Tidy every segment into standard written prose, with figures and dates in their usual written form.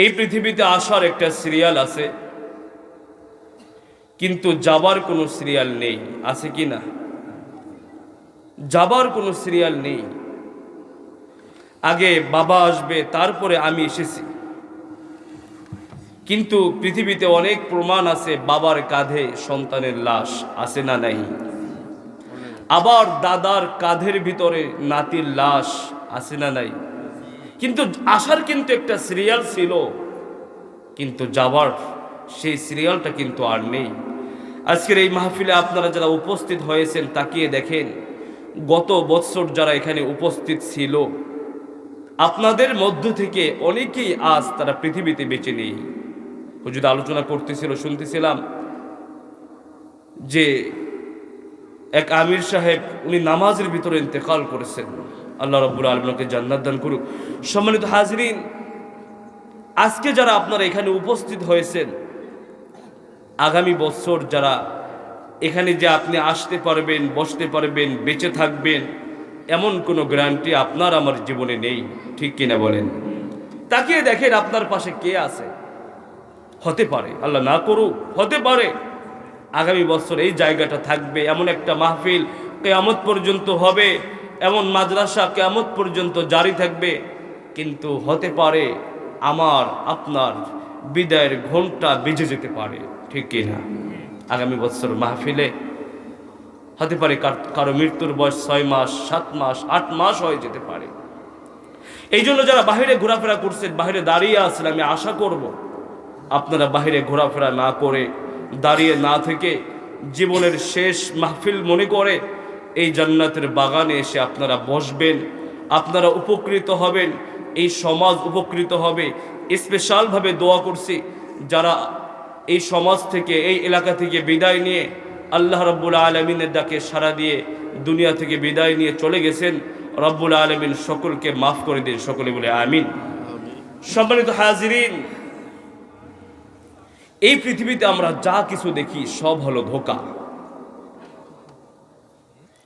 এই পৃথিবীতে আসার একটা সিরিয়াল আছে, কিন্তু যাবার কোনো সিরিয়াল নেই। আছে কি না? যাবার কোনো সিরিয়াল নেই। আগে বাবা আসবে, তারপরে আমি এসেছি। কিন্তু পৃথিবীতে অনেক প্রমাণ আছে বাবার কাঁধে সন্তানের লাশ আছে না নাই। আবার দাদার কাঁধের ভিতরে নাতির লাশ আছে না নাই। কিন্তু আসার কিন্তু একটা সিরিয়াল ছিল, কিন্তু যাবার সেই সিরিয়ালটা কিন্তু আর নেই। আজকের এই মাহফিলে আপনারা যারা উপস্থিত হয়েছেন তাকিয়ে দেখেন, গত বছর যারা এখানে উপস্থিত ছিল আপনাদের মধ্য থেকে অনেকেই আজ তারা পৃথিবীতে বেঁচে নেই। হুজুর আলোচনা করতেছিল, শুনতেছিলাম যে এক আমির সাহেব উনি নামাজের ভিতরে ইন্তেকাল করেছেন। আল্লাহ রাব্বুল আলামিনকে জান্নাত দান করুক। সম্মানিত হাজরিন, আজকে যারা আপনারা এখানে উপস্থিত হয়েছেন, আগামী বছর যারা এখানে যে আপনি আসতে পারবেন, বসতে পারবেন, বেঁচে থাকবেন, এমন কোনো গ্যারান্টি আপনার আমার জীবনে নেই। ঠিক কিনা বলেন? তাকিয়ে দেখেন আপনার পাশে কে আছে। হতে পারে, আল্লাহ না করুক, হতে পারে আগামী বছর এই জায়গাটা থাকবে, এমন একটা মাহফিল কিয়ামত পর্যন্ত হবে, এমন মাদ্রাসা কিয়ামত পর্যন্ত জারি থাকবে। কিন্তু হতে পারে আমার আপনার বিদায়ের ঘন্টা বেজে যেতে পারে। ঠিক কিনা? আগামী বছর মাহফিলে হতে পারে কারো মৃত্যুর বয়স 6 মাস, 7 মাস, 8 মাস হয়ে যেতে পারে। এই জন্য যারা বাহিরে ঘোরাফেরা করছেন, বাহিরে দাঁড়িয়ে আছেন, আমি আশা করব আপনারা বাহিরে ঘোরাফেরা না করে, দাঁড়িয়ে না থেকে, জীবনের শেষ মাহফিল মনে করে এই জান্নাতের বাগানে এসে আপনারা বসবেন। আপনারা উপকৃত হবেন, এই সমাজ উপকৃত হবে। স্পেশালভাবে দোয়া করছি যারা এই সমাজ থেকে, এই এলাকা থেকে বিদায় নিয়ে আল্লাহ রাব্বুল আলামিনের ডাকে সাড়া দিয়ে দুনিয়া থেকে বিদায় নিয়ে চলে গেছেন, রব্বুল আলামিন সকলকে মাফ করে দিন। সকলে বলে আমিন। সম্মানিত হাজিরিন, এই পৃথিবীতে আমরা যা কিছু দেখি সব হলো ধোঁকা।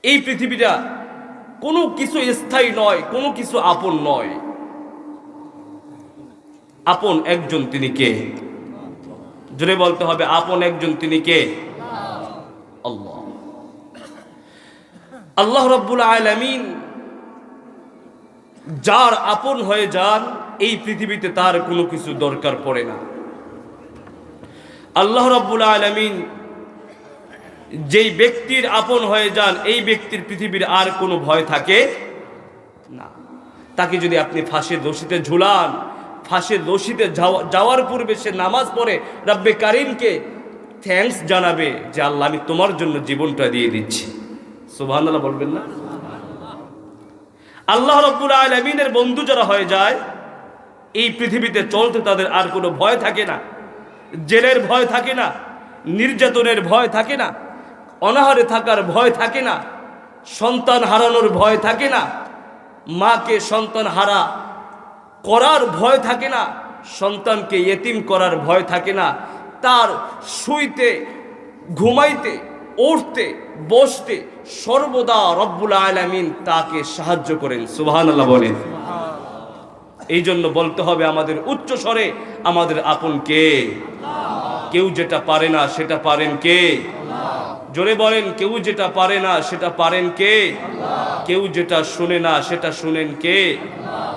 এই পৃথিবীটা কোনো কিছু স্থায়ী নয়, কোনো কিছু আপন নয়। আপন একজন, তিনি কে? জোরে বলতে হবে, আপন একজন, তিনি কে? আল্লাহ। আল্লাহ রাব্বুল আলামিন যার আপন হয়ে যান, এই পৃথিবীতে তার কোনো কিছু দরকার পড়ে না। আল্লাহ রাব্বুল আলামিন যেই ব্যক্তির আপন হয়ে যান, এই ব্যক্তির পৃথিবীর আর কোনো ভয় থাকে না। তাকে যদি আপনি ফাঁসির রশিতে ঝুলান, ফাঁসির রশিতে যাওয়ার পূর্বে সে নামাজ পড়ে রব্বে কারিমকে থ্যাঙ্কস জানাবে যে আল্লাহ, আমি তোমার জন্য জীবনটা দিয়ে দিচ্ছি। সুবহানাল্লাহ বলবেন না? আল্লাহ রাব্বুল আলামিনের বন্ধু যারা হয়ে যায়, এই পৃথিবীতে চলতে তাদের আর কোনো ভয় থাকে না। জেলের ভয় থাকে না, নির্যাতনের ভয় থাকে না, অনাহারে থাকার ভয় থাকে না, সন্তান হারানোর ভয় থাকে না, মাকে সন্তান হারা করার ভয় থাকে না, সন্তানকে ইয়েতিম করার ভয় থাকে না। তার শুইতে, ঘুমাইতে, উঠতে, বসতে সর্বদা রব্বুল আলামিন তাকে সাহায্য করেন। সুবহানাল্লাহ বলেন। এই জন্য বলতে হবে আমাদের উচ্চ স্বরে, আমাদের আপন কে? কেউ যেটা পারে না সেটা পারেন কে? জোরে বলেন, কেউ যেটা পারে না সেটা পারেন কে? কেউ যেটা শুনে না সেটা শুনেন কে?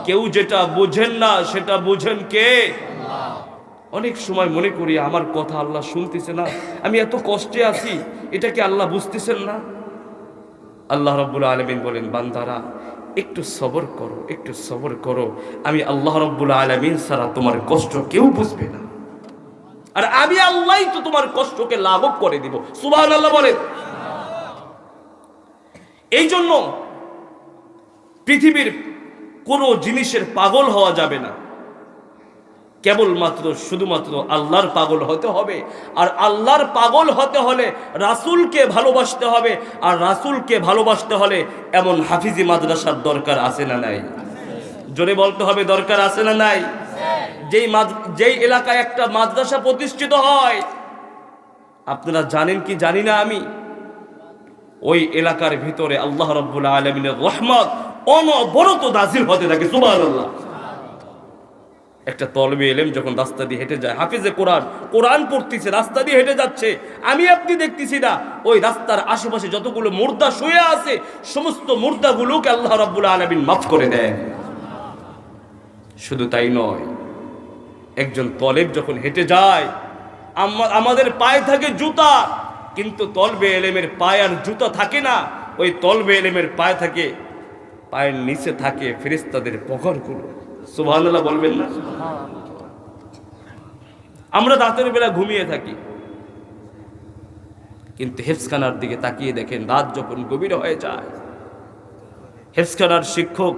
কেউ যেটা বুঝেন না সেটা বুঝেন কে? অনেক সময় মনে করি আমার কথা আল্লাহ শুনতেছে না, আমি এত কষ্টে আছি, এটা কি আল্লাহ বুঝতেছেন না? আল্লাহ রাব্বুল আলামিন বলেন, বান্দারা একটু সবর করো, একটু সবর করো, আমি আল্লাহ রাব্বুল আলামিন ছাড়া তোমার কষ্ট কেউ বুঝবে না, আর আমি আল্লাহই তো তোমার কষ্টকে লাঘব করে দিব। সুবহানাল্লাহ বলেন। এই জন্য পৃথিবীর কোনো জিনিসের পাগল হওয়া যাবে না, কেবলমাত্র শুধুমাত্র আল্লাহর পাগল হতে হবে। আর আল্লাহর পাগল হতে হলে রাসূলকে ভালোবাসতে হবে, আর রাসূলকে ভালোবাসতে হলে এমন হাফিজি মাদ্রাসার দরকার আছে না নাই? জোরে বলতে হবে, দরকার আছে না নাই? যেই এলাকায় একটা মাদ্রাসা প্রতিষ্ঠিত হয়, আপনারা জানেন কি জানি না আমি, ওই এলাকার ভিতরে আল্লাহ রাব্বুল আলামিনের রহমত অনবরত নাযিল হতে থাকে। সুবহানাল্লাহ। একটা তলবে এলেম যখন রাস্তা দিয়ে হেঁটে যায়, হাফিজে কোরআন কোরআন পড়তেছে, রাস্তা দিয়ে হেঁটে যাচ্ছে, আমি আপনি দেখতেছি না, ওই রাস্তার আশেপাশে যতগুলো মুর্দা শুয়ে আছে সমস্ত মুর্দাগুলোকে আল্লাহ রাব্বুল আলামিন মাফ করে দেয়। শুধু তাই নয়, একজন তলেব যখন হেঁটে যায়, আমাদের পায়ে থাকে জুতা, কিন্তু তলবে এলেমের পায়ে আর জুতা থাকে না, ওই তলবে এলেমের পায়ে থাকে, পায়ের নিচে থাকে ফেরেশতাদের পকড়গুলো। সুবহানাল্লাহ বলবেন না? আমরা রাতের বেলা ঘুমিয়ে থাকি, কিন্তু হেফজখানার দিকে তাকিয়ে দেখেন, রাত যখন গভীর হয়ে যায়, হেফজখানার শিক্ষক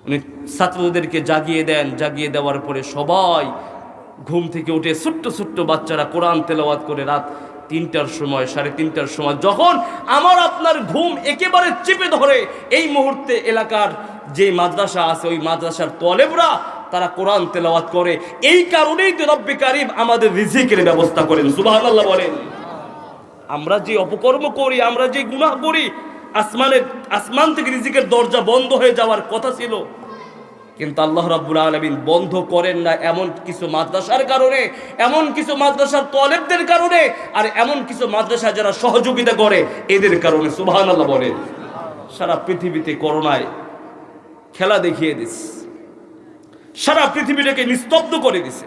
উনি ছাত্রদেরকে জাগিয়ে দেন, জাগিয়ে দেওয়ার পরে সবাই ঘুম থেকে উঠে ছোট্ট ছোট্ট বাচ্চারা কোরআন তেলাওয়াত করে রাত 3টার সময়, 3:30টার সময়, যখন আমার আপনার ঘুম একেবারে চেপে ধরে, এই মুহূর্তে এলাকার যে মাদ্রাসা আছে ওই মাদ্রাসার তলেবরা তারা কোরআন তেলাওয়াত করে। এই কারণেই তো রব্বে কারীম আমাদের রিজিকের ব্যবস্থা করেন। সুবহানাল্লাহ বলেন। আমরা যে অপকর্ম করি, আমরা যে গুনাহ করি, আসমান থেকে রিজিকের দরজা বন্ধ হয়ে যাওয়ার কথা ছিল, কিন্তু আল্লাহ রাব্বুল আলামিন বন্ধ করেন না। এমন কিছু মাদ্রাসার কারণে, এমন কিছু মাদ্রাসার তলেবদের কারণে, আর এমন কিছু মাদ্রাসা যারা সহযোগিতা করে এদের কারণে। সুবহানাল্লাহ বলেন। সারা পৃথিবীতে করোনায় খেলা দেখিয়ে দিছে, সারা পৃথিবীটাকে নিস্তব্ধ করে দিছে,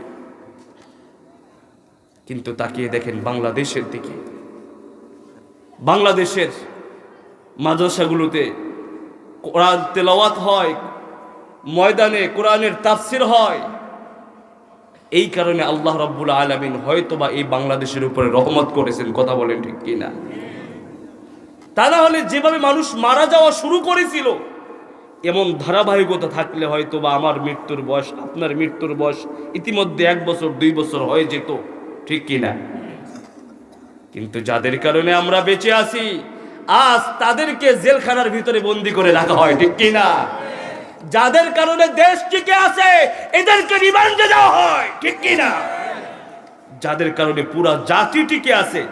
কিন্তু তাকিয়ে দেখেন বাংলাদেশের দিকে, বাংলাদেশের মাদ্রাসাগুলোতে কোরআন তেলাওয়াত হয়, ময়দানে কোরআনের তাফসির হয়। এই কারণে আল্লাহ রাব্বুল আলামিন হয়তোবা এই বাংলাদেশের উপরে রহমত করেছেন। কথা বলেন ঠিক কিনা? তা না হলে যেভাবে মানুষ মারা যাওয়া শুরু করেছিল, এমন ধারাবাহিকতা থাকলে হয়তোবা আমার মৃত্যুর বয়স, আপনার মৃত্যুর বয়স ইতিমধ্যে 1 বছর 2 বছর হয়ে যেত, ঠিক কিনা? কিন্তু যাদের কারণে আমরা বেঁচে আছি, আজ তাদেরকে জেলখানার ভিতরে বন্দী করে রাখা হয়, ঠিক কিনা? যাদের কারণে দেশ টিকে আছে এদেরকে রিমান্ডে দেওয়া হয়, ঠিক কিনা? যাদের কারণে পুরা জাতি টিকে আছে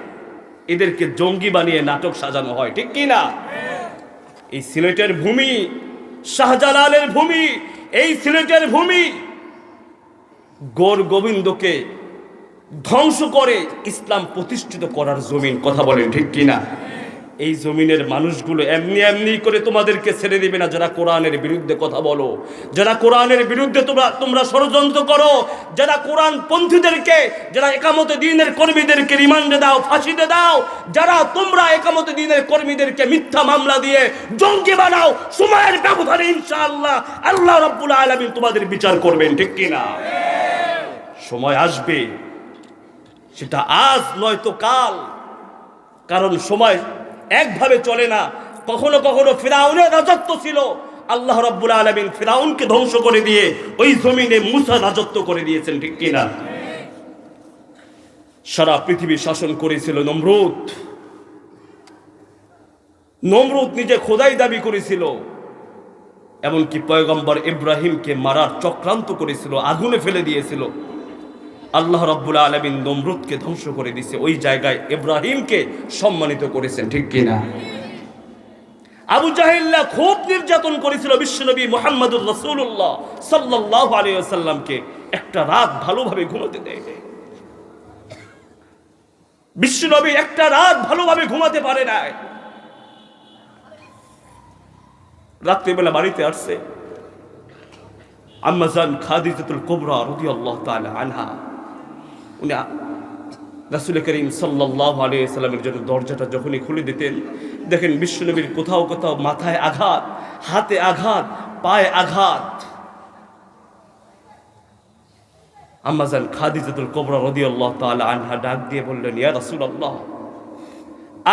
এদেরকে জঙ্গি বানিয়ে নাটক সাজানো হয়, ঠিক কিনা? এই সিলেটের ভূমি শাহজালালের ভূমি, এই সিলেটের ভূমি গৌর গোবিন্দকে ধ্বংস করে ইসলাম প্রতিষ্ঠিত করার জমিন। কথা বলেন ঠিক কিনা? এই জমিনের মানুষগুলো এমনি এমনি করে তোমাদেরকে ছেড়ে দিবে না। যারা কোরআনের বিরুদ্ধে কথা বলো, যারা কোরআনের বিরুদ্ধে তোমরা ষড়যন্ত্র করো, যারা কোরআন পন্থীদেরকে, যারা একামতে দ্বীনের কর্মীদেরকে রিমান্ডে দাও, ফাঁসিতে দাও, যারা তোমরা একামতে দ্বীনের কর্মীদেরকে মিথ্যা মামলা দিয়ে জঙ্গি বানাও, সময়ের ব্যবধানে ইনশাআল্লাহ আল্লাহ রাব্বুল আলামিন তোমাদের বিচার করবেন, ঠিক কিনা? সময় আসবে, সেটা আজ নয়তো কাল, কারণ সময় একভাবে চলে না। কখনো কখনো ফিরাউনের রাজত্ব ছিল, আল্লাহ রাব্বুল আলামিন ফিরাউনকে ধ্বংস করে দিয়ে ওই জমিনে মুসা রাজত্ব করে দিয়েছেন, ঠিক কিনা? সারা পৃথিবী শাসন করেছিল নমরুদ। নমরুদ নিজে খোদাই দাবি করেছিল, এমনকি পয়গম্বর ইব্রাহিমকে মারার চক্রান্ত করেছিল, আগুনে ফেলে দিয়েছিল। আল্লাহ রাব্বুল আলামিন নমরুদকে ধ্বংস করে দিয়েছে, ওই জায়গায় ইব্রাহিমকে সম্মানিত করেছেন, ঠিক কিনা? আবু জাহেল্লা খুব নির্যাতন করেছিল বিশ্বনবী মুহাম্মদুর রাসূলুল্লাহ সাল্লাল্লাহু আলাইহি ওয়াসাল্লামকে, একটা রাত ভালোভাবে ঘুমাতে দেয়। বিশ্বনবী একটা রাত ভালোভাবে ঘুমাতে পারে না। রাত্রিবেলা বাড়িতে আসছে আম্মা জান খাদিজাতুল কুবরা রাদিয়াল্লাহু তাআলা আনহা, উনি রাসূল করিম সাল্লাল্লাহু আলাইহি ওয়াসাল্লামের জন্য দরজাটা যখনই খুলে দিতেন, দেখেন বিশ্বনবীর কোথাও কোথাও মাথায় আঘাত, হাতে আঘাত, পায়ে আঘাত। আম্মা জান খাদিজাতুল কুবরা রাদিয়াল্লাহু তাআলা আনহা ডাক দিয়ে বললেন, ইয়া রাসূলুল্লাহ,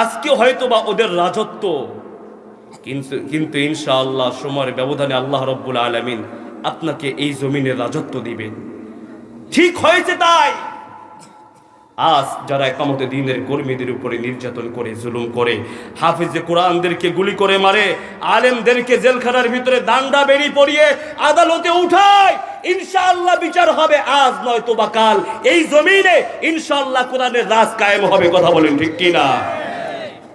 আজকে হয়তোবা ওদের রাজত্ব, কিন্তু ইনশাআল্লাহ সময়ের ব্যবধানে আল্লাহ রাব্বুল আলামিন আপনাকে এই জমিনের রাজত্ব দিবেন। ঠিক হয়েছে তাই। আজ যারা একামতে দ্বীনের কর্মীদের উপরে নির্যাতন করে, জুলুম করে, হাফিজে কোরআনদেরকে গুলি করে মারে, আলেমদেরকে জেলখানার ভিতরে দান্ডা বেরি পরিয়ে আদালতে উঠায়, ইনশাআল্লাহ বিচার হবে আজ নয়তো বা কাল। এই জমিনে ইনশাআল্লাহ কোরআনের রাজ কায়েম হবে। কথা বলেন ঠিক কিনা?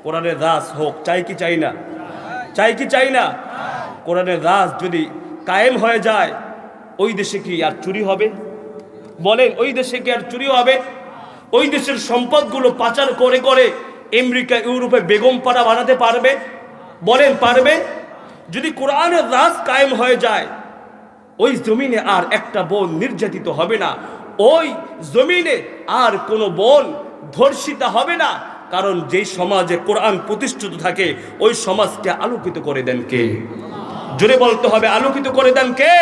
কোরআনের রাজ হোক, চাই কি চাই না? চাই কি চাই না? কোরআনের রাজ যদি কায়েম হয়ে যায়, ওই দেশে কি আর চুরি হবে? বলেন, ওই দেশে কি আর চুরি হবে? ওই দেশের সম্পদগুলো পাচার করে করে আমেরিকা ইউরোপে বেগম পাড়া বানাতে পারবে? বলেন, পারবে? যদি কোরআনের রাজ কায়েম হয়ে যায়, ওই জমিনে আর একটা বোন নির্যাতিত হবে না, ওই জমিনে আর কোনো বোন ধর্ষিতা হবে না। কারণ যেই সমাজে কোরআন প্রতিষ্ঠিত থাকে ওই সমাজকে আলোকিত করে দেন কে? জোরে বলতে হবে, আলোকিত করে দেন কে?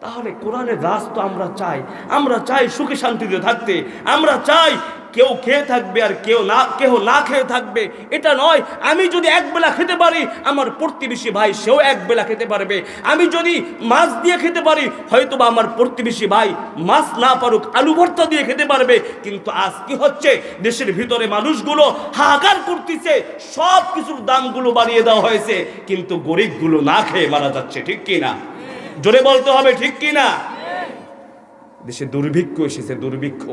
তাহলে কোরআনের রাজ তো আমরা চাই। আমরা চাই সুখে শান্তিতে থাকতে। আমরা চাই কেউ খেয়ে থাকবে আর কেউ না খেয়ে থাকবে, এটা নয়। আমি যদি একবেলা খেতে পারি, আমার প্রতিবেশী ভাই সেও একবেলা খেতে পারবে। আমি যদি মাছ দিয়ে খেতে পারি, হয়তোবা আমার প্রতিবেশী ভাই মাছ না পারুক আলু ভর্তা দিয়ে খেতে পারবে। কিন্তু আজ কি হচ্ছে, দেশের ভিতরে মানুষগুলো হাহাকার করতেছে, সব কিছুর দামগুলো বাড়িয়ে দেওয়া হয়েছে, কিন্তু গরিবগুলো না খেয়ে মারা যাচ্ছে। ঠিক কি না? জোরে বলতে হবে, ঠিক কি না? দেশে দুর্ভিক্ষ এসেছে, দুর্ভিক্ষ।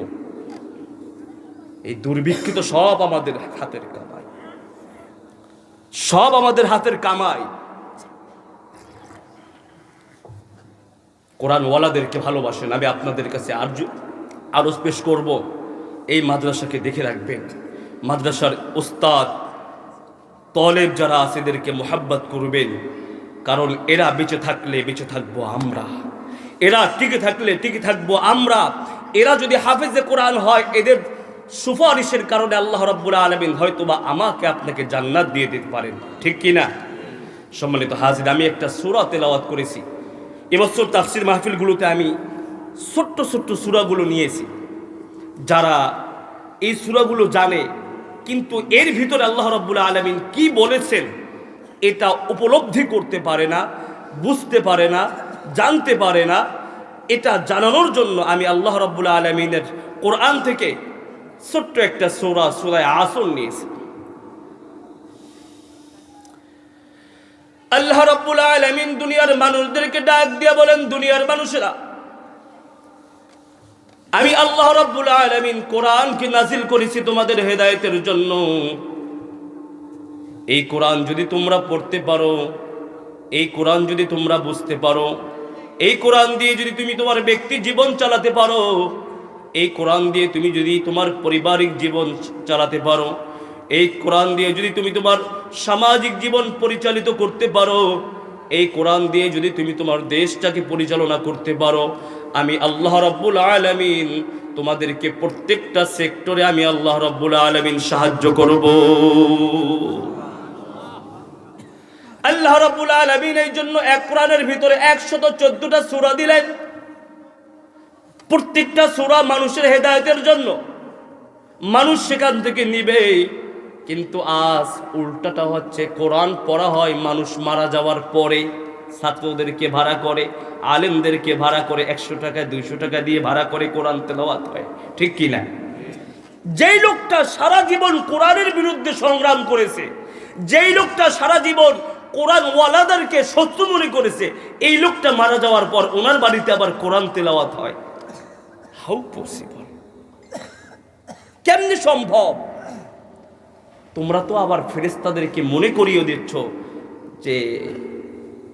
এই দুর্ভিক্ষ তো সব আমাদের হাতের কামাই, সব আমাদের হাতের কামাই। কোরআনওয়ালাদেরকে ভালোবাসেন। আমি আপনাদের কাছে আরো পেশ করব, এই মাদ্রাসাকে দেখে রাখবেন। মাদ্রাসার উস্তাদ তলেব যারা আছে এদেরকে মোহাব্বত করবেন, কারণ এরা বেঁচে থাকলে বেঁচে থাকবো আমরা, এরা টিকে থাকলে টিকে থাকবো আমরা। এরা যদি হাফেজে কোরআন হয়, এদের সুপারিশের কারণে আল্লাহ রাব্বুল আলামিন হয়তোবা আমাকে আপনাকে জান্নাত দিয়ে দিতে পারেন। ঠিক কি না? সম্মানিত হাজির, আমি একটা সূরা তেলাওয়াত করেছি এবছর তাফসির মাহফিলগুলোতে। আমি ছোট্ট ছোট্ট সূরাগুলো নিয়েছি। যারা এই সূরাগুলো জানে, কিন্তু এর ভিতরে আল্লাহ রাব্বুল আলামিন কি বলেছেন এটা উপলব্ধি করতে পারে না, বুঝতে পারে না, জানতে পারে না, এটা জানানোর জন্য আমি আল্লাহ রাব্বুল আলামিনের কোরআন থেকে ছোট্ট একটা সূরা, সূরা আসর নিয়েছি। আল্লাহ রাব্বুল আলামিন দুনিয়ার মানুষদেরকে ডাক দিয়ে বলেন, দুনিয়ার মানুষেরা, আমি আল্লাহ রাব্বুল আলামিন কোরআনকে নাজিল করেছি তোমাদের হেদায়েতের জন্য। এই কোরআন যদি তোমরা পড়তে পারো, এই কোরআন যদি তোমরা বুঝতে পারো, এই কোরআন দিয়ে যদি তুমি তোমার ব্যক্তি জীবন চালাতে পারো, এই কোরআন দিয়ে তুমি যদি তোমার পারিবারিক জীবন চালাতে পারো, এই কোরআন দিয়ে যদি তুমি তোমার সামাজিক জীবন পরিচালিত করতে পারো, এই কোরআন দিয়ে যদি তুমি তোমার দেশটাকে পরিচালনা করতে পারো, আমি আল্লাহ রাব্বুল আলামিন তোমাদেরকে প্রত্যেকটা সেক্টরে আমি আল্লাহ রাব্বুল আলামিন সাহায্য করব। আল্লাহ রাব্বুল আলামিন এই জন্য এক কোরআনের ভিতরে 114টা সূরা দিলেন। প্রত্যেকটা সূরা মানুষের হেদায়েতের জন্য, মানুষ সেখান থেকে নিবে। কিন্তু আজ উল্টাটা হচ্ছে, কোরআন পড়া হয় মানুষ মারা যাওয়ার পরে, ছাত্রদেরকে ভাড়া করে, আলেমদেরকে ভাড়া করে, 100 টাকা 200 টাকা দিয়ে ভাড়া করে কোরআন তেলাওয়াত হয়। ঠিক কি না? যেই লোকটা সারা জীবন কোরআনের বিরুদ্ধে সংগ্রাম করেছে, যেই লোকটা সারা জীবন কোরআন ওয়ালাদেরকে শত্রু মনে করেছে, এই লোকটা মারা যাওয়ার পর ওনার বাড়িতে আবার কোরআন তেলাওয়াত হয়। How possible? কেমনে সম্ভব? তোমরা তো আবার ফেরেশতাদেরকে মনে করিয়ে দিচ্ছ যে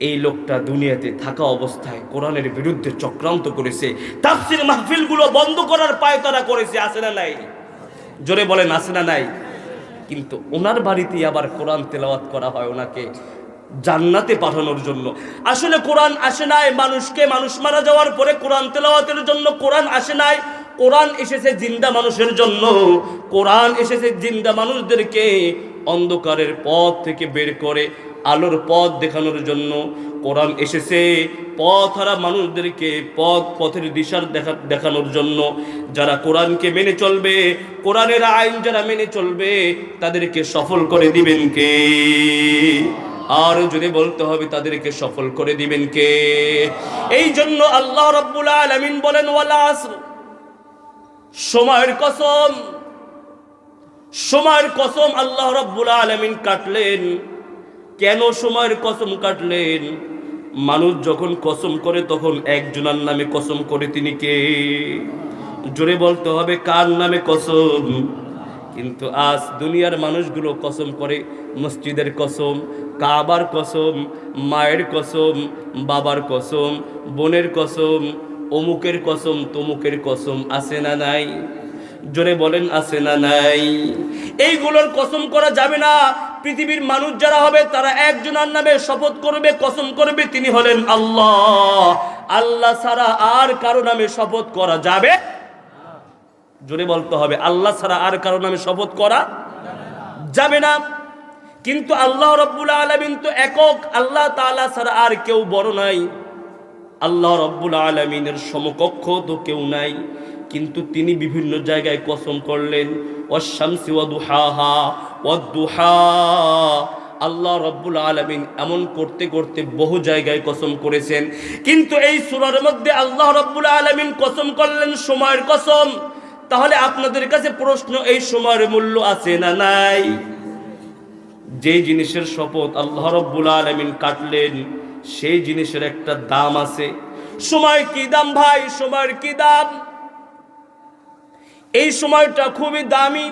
এই লোকটা দুনিয়াতে থাকা অবস্থায় কোরআনের বিরুদ্ধে চক্রান্ত করেছে, তাফসীর মাহফিলগুলো বন্ধ করার পায়তারা করেছে। আছে না নাই? জোরে বলেন, আছে না নাই? কিন্তু ওনার বাড়িতে আবার কোরআন তেলাওয়াত করা হয় ওনাকে জান্নাতে পাঠানোর জন্য। আসলে কোরআন আসে নাই মানুষকে, মানুষ মারা যাওয়ার পরে কোরআন তেলাওয়াতের জন্য কোরআন আসে নাই। কোরআন এসেছে জিন্দা মানুষের জন্য। কোরআন এসেছে জিন্দা মানুষদেরকে অন্ধকারের পথ থেকে বের করে আলোর পথ দেখানোর জন্য। কোরআন এসেছে পথহারা মানুষদেরকে পথের দিশা দেখানোর জন্য। যারা কোরআনকে মেনে চলবে, কোরআনের আইন যারা মেনে চলবে, তাদেরকে সফল করে দিবেন কে? আর যদি বলতে হবে তাদেরকে সফল করে দিবেন কে? এই জন্য আল্লাহ রাব্বুল আলামিন বলেন, ওয়াল আসর, সময়ের কসম, সময়ের কসম আল্লাহ রাব্বুল আলামিন কাটলেন। কেন সময়ের কসম কাটলেন? মানুষ যখন কসম করে তখন একজনের নামে কসম করে, তিনি কে? জোরে বলতে হবে, কার নামে কসম? কিন্তু আজ দুনিয়ার মানুষগুলো কসম করে, মসজিদের কসম, কাবার কসম, মায়ের কসম, বাবার কসম, বোনের কসম, অমুকের কসম, তমুকের কসম, আছে না নাই? জোরে বলেন, আছে না নাই? এইগুলোর কসম করা যাবে না। পৃথিবীর মানুষ যারা হবে তারা একজনের নামে শপথ করবে, কসম করবে, তিনি হলেন আল্লাহ। আল্লাহ ছাড়া আর কারো নামে শপথ করা যাবে? জোরে বলতে হবে, আল্লাহ ছাড়া আর কারো নামে শপথ করা যাবে না। কিন্তু আল্লাহ রাব্বুল আলামিন তো একক, আল্লাহ তাআলা ছাড়া আর কেউ বড় নাই, আল্লাহ রাব্বুল আলামিনের সমকক্ষ তো কেউ নাই। কিন্তু তিনি বিভিন্ন জায়গায় কসম করলেন, ওয়াশ-শামসি ওয়া দুহাহা ওয়াদ-দুহা। আল্লাহ রাব্বুল আলামিন এমন করতে করতে বহু জায়গায় কসম করেছেন। কিন্তু এই সূরার মধ্যে আল্লাহ রাব্বুল আলামিন কসম করলেন সময়ের কসম। তাহলে আপনাদের কাছে প্রশ্ন, এই সময়ের মূল্য আছে না নাই? যে জিনিসের শপথ আল্লাহ রাব্বুল আলামিন কাটলেন, সেই জিনিসের একটা দাম আছে। সময় কি দাম ভাই, সময়ের কি দাম? এই সময়টা খুবই দামি।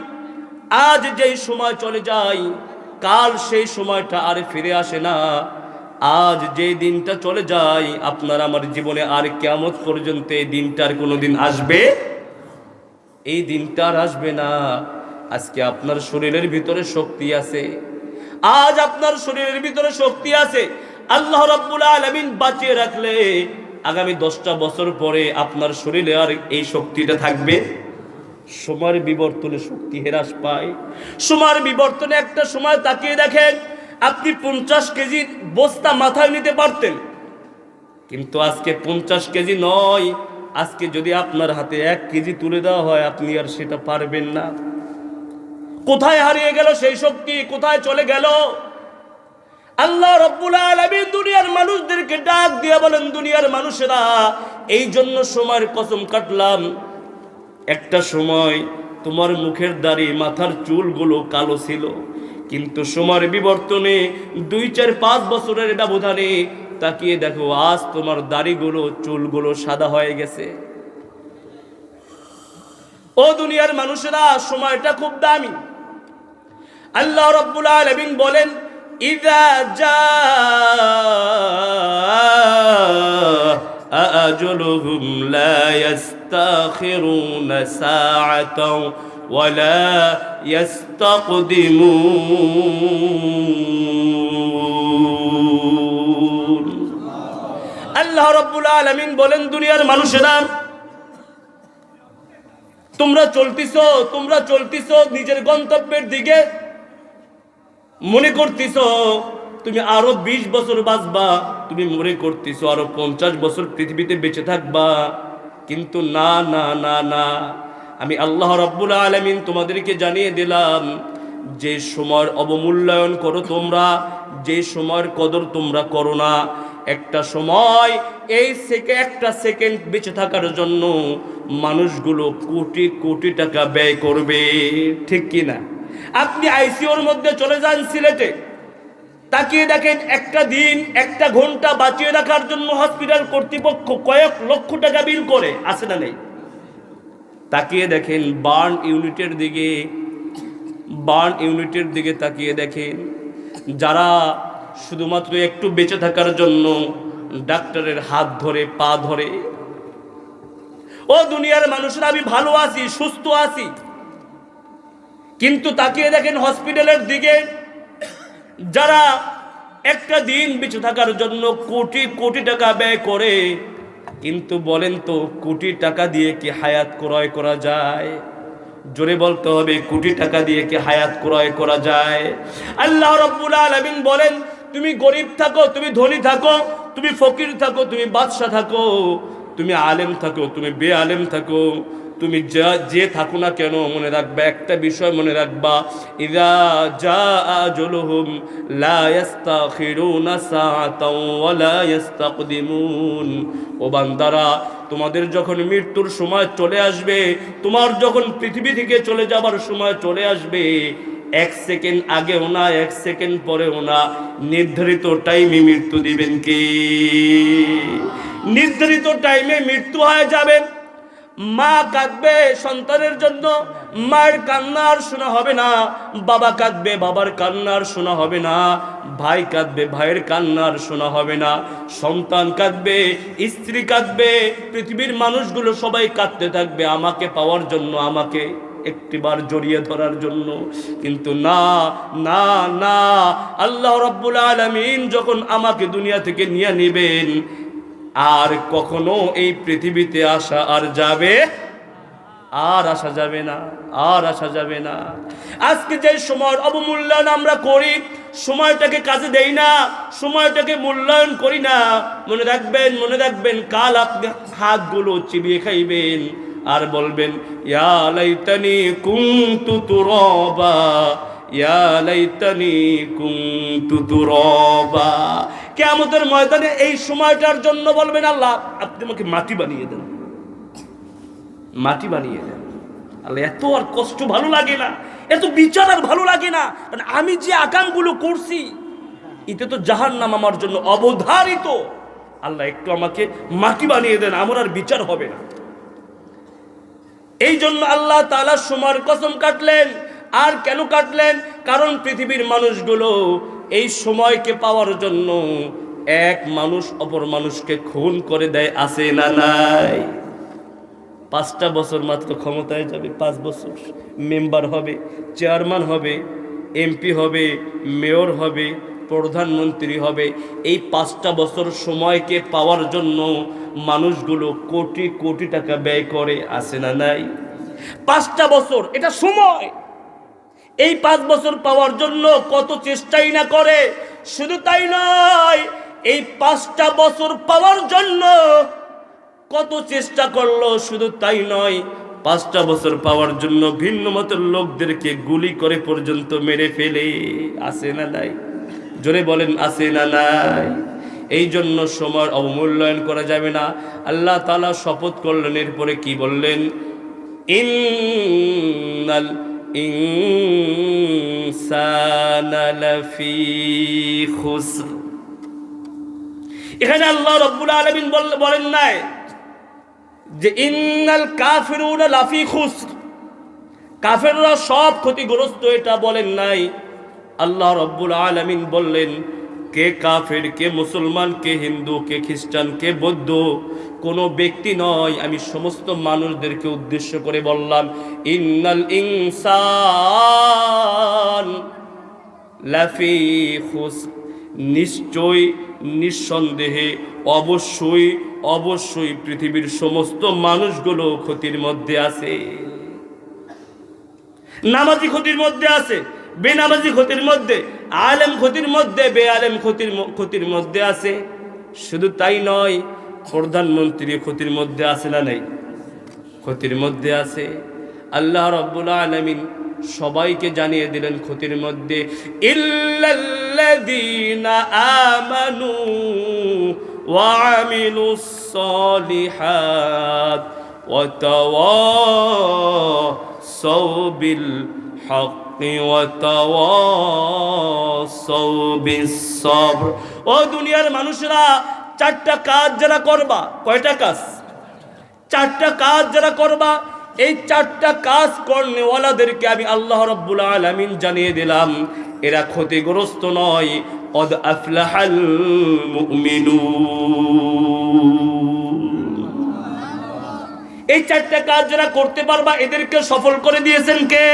আজ যেই সময় চলে যায়, কাল সেই সময়টা আর ফিরে আসে না। আজ যে দিনটা চলে যায়, আপনার আমার জীবনে আর কিয়ামত পর্যন্ত এই দিনটার কোনোদিন আসবে? এই দিনটা আর আসবে না। আজকে আপনার শরীরের ভিতরে শক্তি আছে, আজ আপনার শরীরের ভিতরে শক্তি আছে, আল্লাহ রাব্বুল আলামিন বাঁচিয়ে রাখলে আগামী 10টা বছর পরে আপনার শরীরে আর এই শক্তিটা থাকবে? সময়ের বিবর্তনে শক্তি হ্রাস পায়। সময়ের বিবর্তনে একটা সময় তাকিয়ে দেখেন, আপনি 50 কেজি বস্তা মাথায় নিতে পারতেন, কিন্তু আজকে 50 কেজি নয়, আজকে যদি আপনার হাতে 1 কেজি তুলে দেওয়া হয়, আপনি আর সেটা পারবেন না। কোথায় হারিয়ে গেল সেই শক্তি? কোথায় চলে গেল? আল্লাহ রাব্বুল আলামিন দুনিয়ার মানুষদেরকে ডাক দিয়ে বলেন, দুনিয়ার মানুষেরা, এই জন্য সময়ের কসম কাটলাম। একটা সময় তোমার মুখের দাড়ি, মাথার চুলগুলো কালো ছিল, কিন্তু সময়ের বিবর্তনে 2, 4, 5 বছরের ব্যবধানে তাকিয়ে দেখো, আজ তোমার দাড়িগুলো, চুলগুলো সাদা হয়ে গেছে। ও দুনিয়ার মানুষেরা, সময়টা খুব দামি। আল্লাহ রাব্বুল আলামিন বলেন, ইযা জাআ আজালুহুম লা ইস্তাখিরুনা সাআতাও ওয়া লা ইস্তাকদিমুন। আল্লাহ রাব্বুল আলামিন বলেন, দুনিয়ার মানুষেরা, তোমরা চলতিছো নিজের গন্তব্যের দিকে, মনে করতেছো তুমি আরো 20 বছর বাঁচবা, তুমি মনে করতেছো আরো 50 বছর পৃথিবীতে বেঁচে থাকবা। কিন্তু না না না না, আমি আল্লাহ রাব্বুল আলামিন তোমাদেরকে জানিয়ে দিলাম, যে সময়ের অবমূল্যায়ন করো তোমরা, যে সময়ের কদর তোমরা করো না, একটা সময় এই একটা সেকেন্ড বেঁচে থাকার জন্য মানুষগুলো কোটি কোটি টাকা ব্যয় করবে, ঠিক কি না? আপনি আইসিইউর মধ্যে চলে যান সিলেটে, তাকিয়ে দেখেন একটা দিন, একটা ঘন্টা বাঁচিয়ে রাখার জন্য হসপিটাল কর্তৃপক্ষ কয়েক লক্ষ টাকা বিল করে, আছে না নেই? তাকিয়ে দেখেন বার্ন ইউনিটের দিকে তাকিয়ে দেখেন, যারা শুধুমাত্র একটু বেঁচে থাকার জন্য ডাক্তারের হাত ধরে, পা ধরে। ও দুনিয়ার মানুষরা, আমি ভালো আছি, সুস্থ আছি, কিন্তু তাকিয়ে দেখেন হসপিটালের দিকে, যারা একটা দিন বেঁচে থাকার জন্য কোটি কোটি টাকা ব্যয় করে। কিন্তু বলেন তো, কোটি টাকা দিয়ে কি হায়াত ক্রয় করা যায়? জোরে বলতে হবে, কোটি টাকা দিয়ে কি হায়াত ক্রয় করা যায়? আল্লাহ রাব্বুল আলামিন বলেন, তুমি গরিব থাকো, তুমি ধনী থাকো, তুমি ফকির থাকো, তুমি বাদশা থাকো, তুমি আলেম থাকো, তুমি বেআলেম থাকো, তুমি যে থাকো না কেন, মনে রাখবা একটা বিষয়, মনে রাখবা, ইযা জাআ আজালুহুম লা ইস্তাখিরুনা সাআতাও ওয়া লা ইস্তাকদিমুন। ও বান্দারা, তোমাদের যখন মৃত্যুর সময় চলে আসবে, তোমার যখন পৃথিবী থেকে চলে যাবার সময় চলে আসবে, 1 সেকেন্ড আগেও না, 1 সেকেন্ড পরেও না, নির্ধারিত টাইমে মৃত্যু দিবেন কে? নির্ধারিত টাইমে মৃত্যু হয়ে যাবে। মা কাঁদবে সন্তানের জন্য, মায়ের কান্নার শোনা হবে না। বাবা কাঁদবে, বাবার কান্নার শোনা হবে না। ভাই কাঁদবে, ভাইয়ের কান্নার শোনা হবে না। সন্তান কাঁদবে, স্ত্রী কাঁদবে, পৃথিবীর মানুষগুলো সবাই কাঁদতে থাকবে আমাকে পাওয়ার জন্য, আমাকে একটিবার জড়িয়ে ধরার জন্য। কিন্তু না না না, আল্লাহ রাব্বুল আলামিন যখন আমাকে দুনিয়া থেকে নিয়ে নেবেন, আর কখনো এই পৃথিবীতে আসা আর যাবে, আর আসা যাবে না, আর আসা যাবে না। আজকে যে সময়ের অবমূল্যায়ন আমরা করি, সময়টাকে কাজে দেই না, সময়টাকে মূল্যায়ন করি না। মনে রাখবেন, মনে রাখবেন, কাল আপনি হাতগুলো চিবিয়ে খাইবেন আর বলবেন ইয়া লাইতানি কুনতু তুরাবা, ইয়া লাইতানি কুনতু তুরাবা। কিয়ামতের ময়দানে এই সময়টার জন্য বলবেন আল্লাহ আপনি আমাকে মাটি বানিয়ে দেন, মাটি বানিয়ে দেন। আল্লাহ এত আর কষ্ট ভালো লাগে না, এত বিচার আর ভালো লাগে না। কারণ আমি যে আকামগুলো করছি এতে তো জাহান্নাম আমার জন্য অবধারিত। আল্লাহ একটু আমাকে মাটি বানিয়ে দেন, আমার আর বিচার হবে না। এই জন্য আল্লাহ তাআলা সময়ের কসম কাটলেন। আর কেন কাটলেন? কারণ পৃথিবীর মানুষগুলো এই সময়কে পাওয়ার জন্য এক মানুষ অপর মানুষকে খুন করে দেয়, আছে না নাই? 5টা বছর মাত্র ক্ষমতায় যাবে, 5 বছর মেম্বার হবে, চেয়ারম্যান হবে, এমপি হবে, মেয়র হবে, প্রধানমন্ত্রী হবে। এই 5টা বছর সময়কে পাওয়ার জন্য মানুষগুলো কোটি কোটি টাকা ব্যয় করে, আছে না নাই? 5টা বছর এটা সময়। এই 5 বছর পাওয়ার জন্য কত চেষ্টাই না করে। শুধু তাই নয়, এই 5টা বছর পাওয়ার জন্য কত চেষ্টা করলো। শুধু তাই নয়, 5টা বছর পাওয়ার জন্য ভিন্ন মতের লোকদেরকে গুলি করে পর্যন্ত মেরে ফেলে, আছে না নাই? জোরে বলেন, আছে না নাই? এই জন্য সময় অবমূল্যায়ন করা যাবে না। আল্লাহ তাআলা শপথ করলেন, এরপরে কি বললেন? ইন্নাল ইনসানা লাফি খুসর। এখানে আল্লাহ রাব্বুল আলামিন বলেন নাই যে ইন্নাল কাফিরুনা লাফি খুসর, কাফেররা সব ক্ষতিগ্রস্ত, এটা বলেন নাই। আল্লাহ রাব্বুল আলামিন বললেন কে কাফের, কে মুসলমান, কে হিন্দু, কে খ্রিস্টান, কে বৌদ্ধ, কোনো ব্যক্তি নয়। আমি সমস্ত মানুষদেরকে উদ্দেশ্য করে বললাম ইন্নাল ইনসান লাফি খুসর, নিশ্চয়, নিঃসন্দেহে, অবশ্যই অবশ্যই পৃথিবীর সমস্ত মানুষগুলো ক্ষতির মধ্যে আছে। নামাজি ক্ষতির মধ্যে আছে, বেনামাজি ক্ষতির মধ্যে, আলেম ক্ষতির মধ্যে, বেআলেম ক্ষতির মধ্যে আছে। শুধু তাই নয়, প্রধানমন্ত্রী ক্ষতির মধ্যে আছে না নাই? ক্ষতির মধ্যে আছে। আল্লাহ রাব্বুল আলামিন সবাইকে জানিয়ে দিলেন ক্ষতির মধ্যে, ইল্লাল্লাযীনা আমানু ওয়া আমিলুস সালিহাত ওয়া তাওয়াসাউ বিল হাক্কি ওয়া তাওয়াসাউ বিস সবর। ও দুনিয়ার মানুষরা, 4টা কাজ যারা করবা, কয়টা কাজ? 4টা কাজ যারা করবা, এই 4টা কাজ করনেওয়ালাদেরকে আমি আল্লাহ রাব্বুল আলামিন জানিয়ে দিলাম এরা ক্ষতিগ্রস্ত নয়। কদ আফলাহাল মুমিনুন। এই 4টা কাজ যারা করতে পারবা এদেরকে সফল করে দিয়েছেন কে?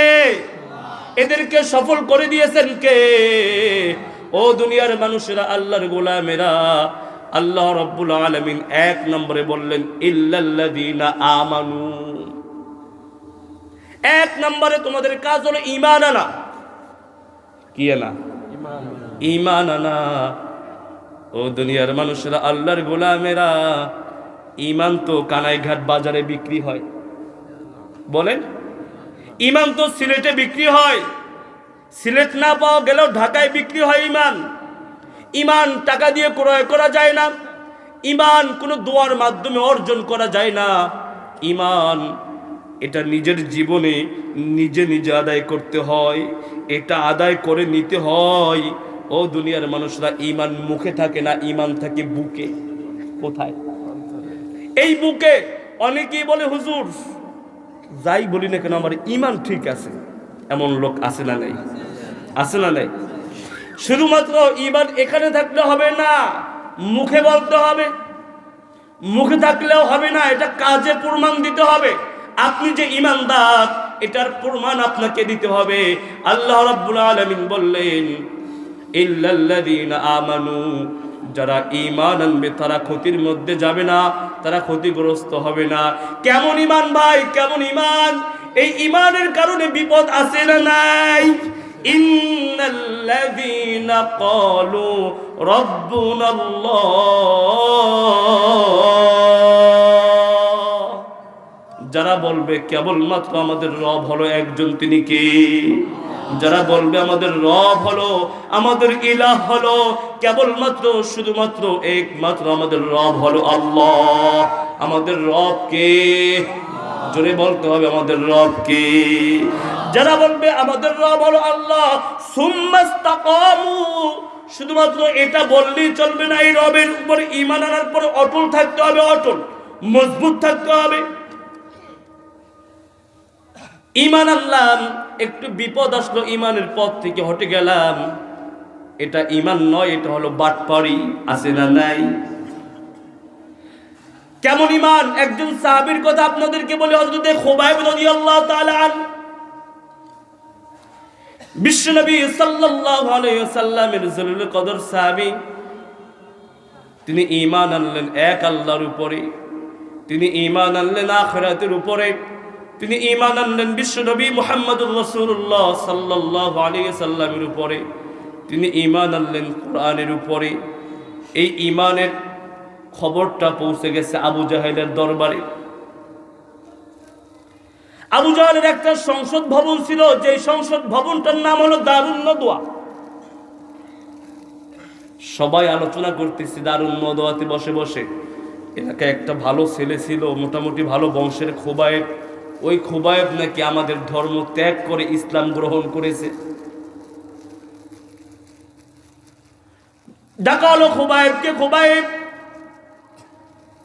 এদেরকে সফল করে দিয়েছেন কে? ও দুনিয়ার মানুষেরা, আল্লাহর গোলামেরা, আল্লাহ রাব্বুল আলামিন 1 নম্বরে বললেন ইল্লাল্লাযীনা আমানু। 1 নম্বরে তোমাদের কাজ হলো ঈমান আনা। কি আনা? ঈমান আনা। ও দুনিয়ার মানুষেরা, আল্লাহর গোলামেরা, ঈমান তো কানাইঘাট বাজারে বিক্রি হয়, বলেন? ঈমান তো সিলেটে বিক্রি হয়, সিলেট না পাওয়া গেলেও ঢাকায় বিক্রি হয় ঈমান। ঈমান টাকা দিয়ে ক্রয় করা যায় না, ঈমান কোনো দোয়ার মাধ্যমে অর্জন করা যায় না। ঈমান এটা নিজের জীবনে নিজে নিজে আদায় করতে হয়, এটা আদায় করে নিতে হয়। ও দুনিয়ার মানুষরা, ঈমান মুখে থাকে না, ঈমান থাকে বুকে। কোথায়? এই বুকে। অনেকেই বলে হুজুর যাই বলি না কেন আমার ঈমান ঠিক আছে, এমন লোক আছে না নাই? আছে না নাই? শুধুমাত্র ঈমান এখানে থাকলে হবে না, মুখে বলতে হবে। মুখে থাকলেও হবে না, এটা কাজে প্রমাণ দিতে হবে। আপনি যে ঈমানদার এটার প্রমাণ আপনাকে দিতে হবে। আল্লাহ রাব্বুল আলামিন বললেন ইল্লাল্লাযীনা আমানু, যারা ঈমান আনবে তারা ক্ষতির মধ্যে যাবে না, তারা ক্ষতিগ্রস্ত হবে না। কেমন ঈমান ভাই, কেমন ঈমান? এই ঈমানের কারণে বিপদ আছে না নাই? ইন্নাল্লাযীনা ক্বালু রাব্বুনাল্লাহ, যারা বলবে কেবলমাত্র আমাদের রব হলো একজন, তিনি কে? যারা বলবে আমাদের রব হলো, আমাদের ইলাহ হলো কেবলমাত্র শুধুমাত্র একমাত্র আমাদের রব হলো আল্লাহ। আমাদের রব কে? জোরে বলতে হবে, আমাদের রব কে? যারা বলবে আমাদের রব হলো আল্লাহ, সুম্মাস্তাকামু, শুধুমাত্র এটা বললেই চলবে না, এই রবের উপর ঈমান আনার পর অটল থাকতে হবে, অটল মজবুত থাকতে হবে। ঈমান আনলাম, একটু বিপদ আসলো, ঈমানের পথ থেকে হটে গেলাম, এটা ঈমান নয়, এটা হলো বাটপাড়ি। আছে না নাই? কেমন ঈমান? একজন সাহাবীর কথা আপনাদেরকে বলি, হযরত খুবাইব রাদিয়াল্লাহু তাআলা আনহু, বিশ্বনবী সাল্লাল্লাহু আলাইহি ওয়াসাল্লামের জলিলুল কদর সাহাবী। তিনি ঈমান আনলেন এক আল্লাহর উপরে, তিনি ঈমান আনলেন আখিরাতের উপরে, তিনি ঈমান আনলেন বিশ্বনবী মুহাম্মদুর রাসূলুল্লাহ সাল্লাল্লাহু আলাইহি ওয়াসাল্লামের উপরে, তিনি ঈমান আনলেন কোরআনের উপরে। এই ঈমানের খবরটা পৌঁছে গেছে আবু জাহেলের দরবারে। আবু জাহেলের একটা সংসদ ভবন ছিল, যে সংসদ ভবনটার নাম হলো দারুন নদওয়া। সবাই আলোচনা করতেছে দারুন নদওয়াতে বসে বসে। এলাকায় একটা ভালো ছেলে ছিল, মোটামুটি ভালো বংশের, খুবাইব। ওই খুবাইব নাকি আমাদের ধর্ম ত্যাগ করে ইসলাম গ্রহণ করেছে। ডাকা হলো খুবাইবকে, খুবাইব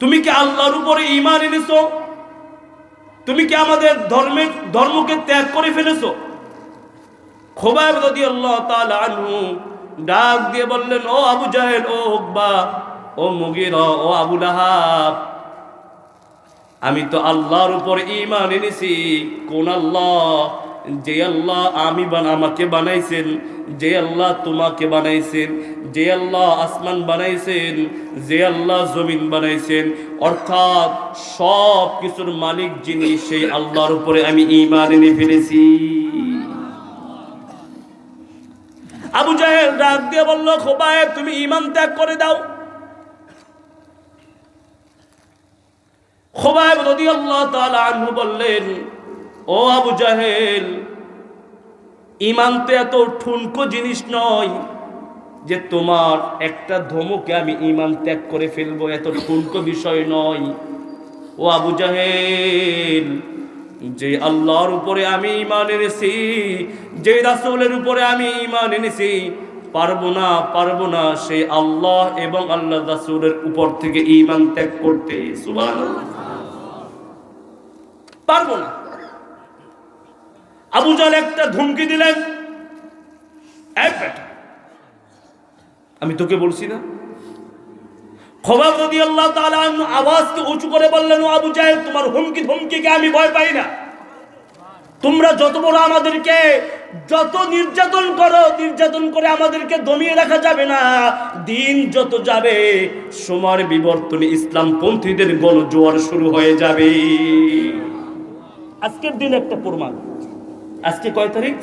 তুমি কি আল্লাহর উপরে ঈমান এনেছো? তুমি কি আমাদের ধর্মকে ত্যাগ করে ফেলেছো? খুবাইব রাদিয়াল্লাহু তাআলা আনহু ডাক দিয়ে বললেন, ও আবু জাহেল, ও উকবা, ও মুগীরা, ও আবু লাহাব, আমি তো আল্লাহর উপর ঈমান এনেছি। কোন আল্লাহ? যে আল্লাহ আমাকে বানাইছেন, যে আল্লাহ তোমাকে বানাইছেন, যে আল্লাহ আসমান বানাইছেন, যে আল্লাহ জমিন বানাইছেন, অর্থাৎ সব কিছুর মালিক যিনি, সেই আল্লাহর উপরে আমি ঈমান এনে ফেলেছি। আবু জাহেল ডাক দিয়ে বলল, খুবাইব তুমি ঈমান ত্যাগ করে দাও। খুবাইব রাদিয়াল্লাহু তাআলা আনহু বললেন, ও আবু জাহেল, ঈমান তো এত ঠুনকো জিনিস নয় যে তোমার একটা ধমকে আমি ঈমান ত্যাগ করে ফেলবো, এত ঠুনকো বিষয় নয়। ও আবু জাহেল, যে আল্লাহর উপরে আমি ঈমান এনেছি, যে রাসূলের উপরে আমি ঈমান এনেছি, পারবো না সেই আল্লাহ এবং আল্লাহর রাসূলের উপর থেকে ঈমান ত্যাগ করতে। সুবহানাল্লাহ, পারবো না। আবু জাহেল একটা ধমকি দিলেন, এই বেটা, আমি তোকে বলছি না? খুবাইব রাদিয়াল্লাহু তাআলা আনহু আওয়াজকে উঁচু করে বললেন, ও আবু জাহেল, তোমার হুমকি ধমকিকে আমি ভয় পাই না। তোমরা যত বড় আমাদেরকে যত নির্যাতন করো, নির্যাতন করে আমাদেরকে দমিয়ে রাখা যাবে না। দিন যত যাবে, সময়ের বিবর্তনে ইসলামপন্থীদের গণজোয়ার শুরু হয়ে যাবে। আজকের দিন একটা প্রমাণ। আজকে কয় তারিখ?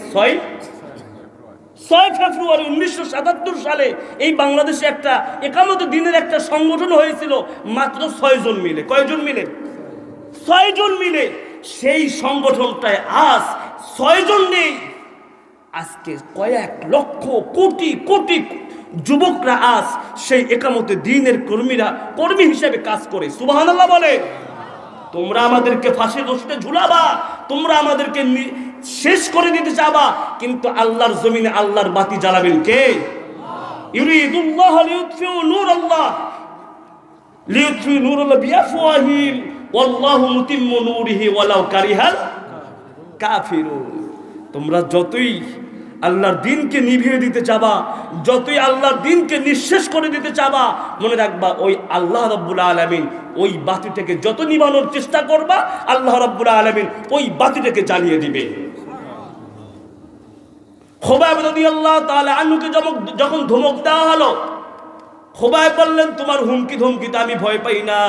6 ফেব্রুয়ারি 1977 সালে এই বাংলাদেশে একটা একামত দিনের একটা সংগঠন হয়েছিল, মাত্র 6 জন মিলে। কয়জন মিলে? 6 জন মিলে। সেই সংগঠনটায় আজ 6 জন নেই। আজকে কয়েক লক্ষ কোটি কোটি যুবকরা আজ সেই একামতে দিনের কর্মী হিসেবে কাজ করে। সুবহানাল্লাহ বলে। তোমরা আমাদেরকে ফাঁসির রশিতে ঝুলাবা, তোমরা আমাদেরকে শেষ করে দিতে চাবা, কিন্তু আল্লাহর জমিনে আল্লাহর বাতি জ্বালাবেন কে? ইউরিদুল্লাহ লিইউতফিউ নূরাল্লাহ বিআফওয়াহিহিম ওয়াল্লাহু মুতিম্মু নূরিহি ওয়ালাউ কারিহাল কাফিরুন। তোমরা যতই আল্লাহর দ্বীনকে নিভিয়ে দিতে চাবা, যতই আল্লাহর দ্বীনকে নিঃশেষ করে দিতে চাবা, মনে রাখবা ওই আল্লাহ রাব্বুল আলামিন ওই বাতিটাকে যত নিভানোর চেষ্টা করবা, আল্লাহ রাব্বুল আলামিন ওই বাতিটাকে জ্বালিয়ে দিবে। খুবাইব রাদিয়াল্লাহু তাআলা আনহুকে যখন ধমক দেওয়া হলো, খুবাইব বললেন, তোমার হুমকি ধমকিতে আমি ভয় পাই না,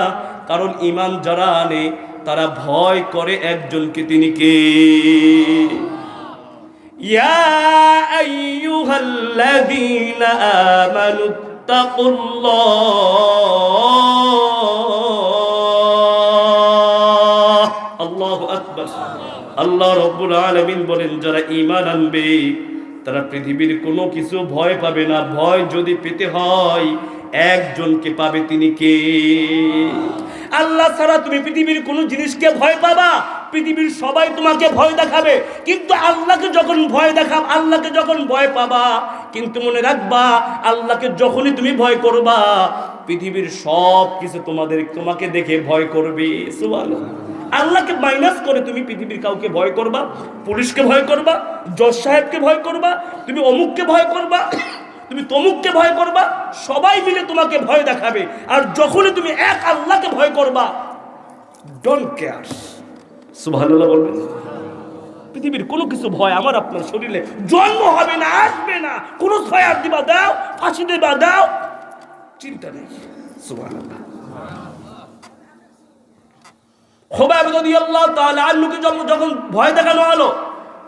কারণ ঈমান যারা আনে তারা ভয় করে একজনকে, তিনি কে? ইয়া আইয়ুহাল্লাযীনা আমানুত্তাকুল্লাহ। আল্লাহু আকবার। আল্লাহ রাব্বুল আলামিন বলেন, যারা ঈমান আনবে তারা পৃথিবীর কোনো কিছু ভয় পাবে না। ভয় যদি পেতে হয় একজনকে পাবে, তিনি কে? আল্লাহ ছাড়া তুমি পৃথিবীর কোনো জিনিসকে ভয় পাবা, পৃথিবীর সবাই তোমাকে ভয় দেখাবে, কিন্তু আল্লাহকে যখন ভয় দেখাব, আল্লাহকে যখন ভয় পাবা, কিন্তু মনে রাখবা আল্লাহকে যখনই তুমি ভয় করবা, পৃথিবীর সব কিছু তোমাকে দেখে ভয় করবে। সুবহানাল্লাহ। আল্লাহকে মাইনাস করে তুমি পৃথিবীর কাউকে ভয় করবা, পুলিশকে ভয় করবা, জজ সাহেবকে ভয় করবা, তুমি অমুককে ভয় করবা, তুমি তমুককে ভয় করবা, সবাই মিলে তোমাকে ভয় দেখাবে। আর যখনই তুমি এক আল্লাহকে ভয় করবা, ডোন্ট কেয়ার। সুবহানাল্লাহ বলবেন। পৃথিবীর কোনো কিছু ভয় আমার আপনার শরীরে জন্ম হবে না, আসবে না। কোন ফায়ার দিবা দাও, ফাঁসি দিবা দাও, চিন্তা নেই। সুবহানাল্লাহ। খুবাইব রাদিয়াল্লাহু তাআলা আনহুকে যখন ভয় দেখানো হলো,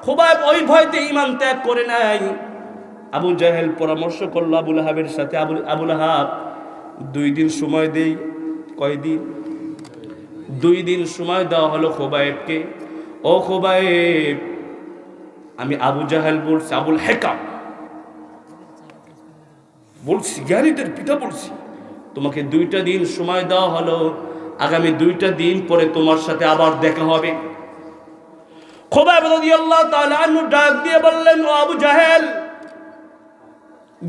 খুবাইব ওই ভয়তে ঈমান ত্যাগ করে নাই। আবু জাহেল পরামর্শ করলো আবু লাহাবের সাথে, আবু লাহাব 2 দিন সময় দেই। কয়দিন? 2 দিন সময় দেওয়া হলো খুবাইবকে। ও খুবাইব, আমি আবু জাহেল বলছি, আবুল হেকাম বলছি, জ্ঞানীদের পিতা বলছি, তোমাকে 2টা দিন সময় দেওয়া হলো, আগামী 2টা দিন পরে তোমার সাথে আবার দেখা হবে। খুবাইব রাদিয়াল্লাহু তাআলা আনহু ডাক দিয়ে বললেন, ও আবু জাহেল,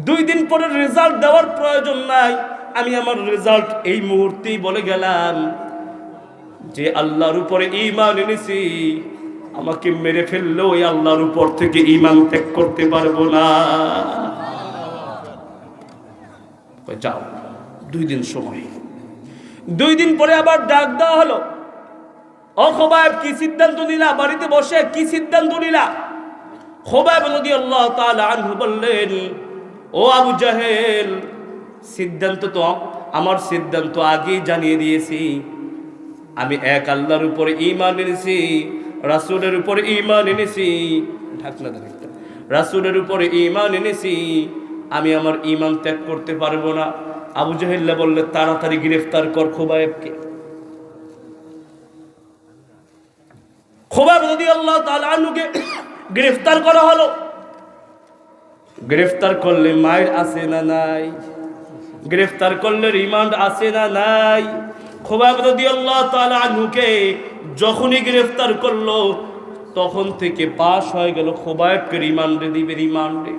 2 দিন পরে রেজাল্ট দেওয়ার প্রয়োজন নাই, আমি আমার রেজাল্ট এই মুহূর্তেই বলে গেলাম, যে আল্লাহর উপরে ঈমান এনেছি, আমাকে মেরে ফেললেও ওই আল্লাহর উপর থেকে ঈমান ত্যাগ করতে পারবো না। যাও, 2 দিন সময়। 2 দিন পরে আবার ডাক দেওয়া হলো, ও খুবাইব, কি সিদ্ধান্ত নিলা? বাড়িতে বসে কি সিদ্ধান্ত নিলা? খুবাইব রাদিয়াল্লাহু তাআলা আনহু বললেন, ও আবু জাহেল, আমার সিদ্ধান্ত আগেই জানিয়ে দিয়েছি। আমি এক আল্লাহর উপরে ঈমান এনেছি, রাসূলের উপরে ঈমান এনেছি, রাসূলের উপরে ঈমান এনেছি, আমি আমার ঈমান ত্যাগ করতে পারবো না। আবু জাহেল বললে, তাড়াতাড়ি গ্রেফতার কর খুবাইবকে। খুবাইব রাদিয়াল্লাহু তাআলা আনহুকে গ্রেফতার করা হলো। গ্রেফতার করলে মায়ের আছে না নাই? গ্রেফতার করলে রিমান্ড আছে না নাই? খুবাইব রাদিয়াল্লাহু তাআলা আনহুকে যখনই গ্রেফতার করলো, তখন থেকে পাস হয়ে গেল খুবাইবকে রিমান্ডে দিবে। রিমান্ডে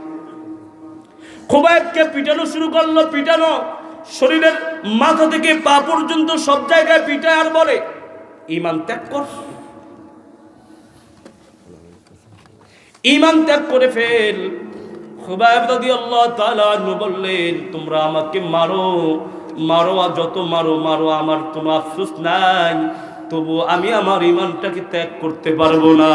খুবাইবকে পিটানো শুরু করলো, পিটানো, শরীরের মাথা থেকে পা পর্যন্ত সব জায়গায় পিটায় আর বলে, ঈমান ত্যাগ কর, ঈমান ত্যাগ করে ফেল। খুবাইব রাদিয়াল্লাহু তাআলা আনহু বললেন, তোমরা আমাকে মারো, আর যত মারো, আমার কোনো আফসোস নাই, তবু আমি আমার ঈমানটাকে ত্যাগ করতে পারবো না।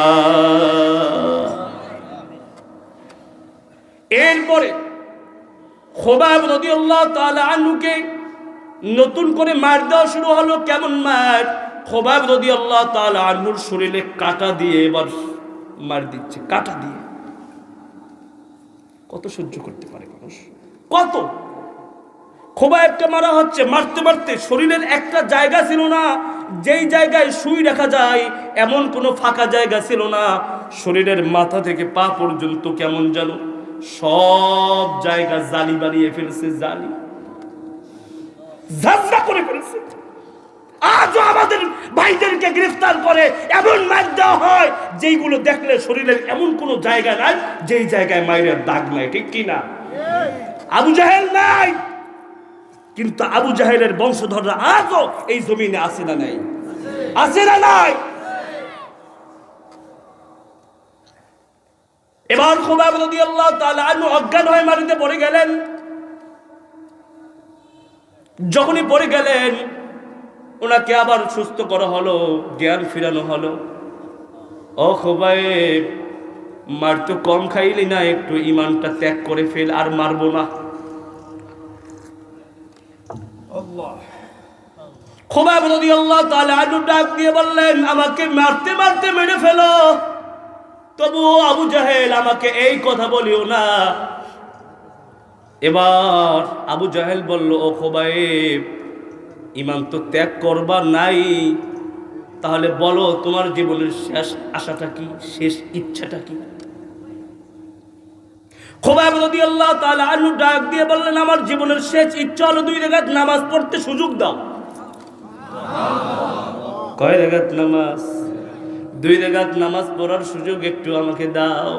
এরপরে খুবাইব রাদিয়াল্লাহু তাআলা আনহুকে নতুন করে মার দেওয়া শুরু হলো। কেমন মার? খুবাইব রাদিয়াল্লাহু তাআলা আনহুর শরীরে কাঁটা দিয়ে এবার মার দিচ্ছে, কাঁটা দিয়ে। কত সহ্য করতে পারে মানুষ? কত? খুবাইবকে মারা হচ্ছে, মারতে মারতে শরীরের একটা জায়গা ছিল না যেই জায়গায় সুই রাখা যায়, এমন কোনো ফাঁকা জায়গা ছিল না। শরীরের মাথা থেকে পা পর্যন্ত কেমন যেন সব জায়গা জালি বানিয়ে ফেলছে, জালি ঝাঁঝরা করে ফেলছে। আজও আমাদের ভাইদেরকে গ্রেফতার করে এমন মার দেওয়া হয় যেইগুলো দেখলে শরীরের এমন কোনো জায়গা নাই যেই জায়গায় মায়ের দাগ নাই, ঠিক কিনা? আবু জাহেল নাই, কিন্তু আবু জাহেলের বংশধররা আজও এই জমিনে আছে না নাই? আছে না নাই? এবার খুবাইব রাদিয়াল্লাহু তাআলা আনহু অজ্ঞান হয়ে মাটিতে পড়ে গেলেন। যখনই পড়ে গেলেন ওনাকে আবার সুস্থ করা হলো, জ্ঞান ফিরানো হলো। ও খুবাইব, মার তো কম খাইলি না, একটু ঈমানটা ত্যাগ করে ফেল, আর মারবো না। খুবাইব রাদিয়াল্লাহু তাআলা আনহু ডাক দিয়ে বললেন, আমাকে মারতে মারতে মেরে ফেলো, তবু আবু জাহেল আমাকে এই কথা বলিও না। এবার আবু জাহেল বলল, ও খুবাইব, ঈমান তো ত্যাগ করবার নাই, তাহলে বলো তোমার জীবনের শেষ আশাটা কি, শেষ ইচ্ছাটা কি? খুবাইব রাদিয়াল্লাহু তাআলা আনহু ডাক দিয়ে বললেন, আমার জীবনের শেষ ইচ্ছা হলো 2 রাকাত নামাজ পড়তে সুযোগ দাও। কয় রাকাত নামাজ? 2 রাকাত নামাজ পড়ার সুযোগ একটু আমাকে দাও।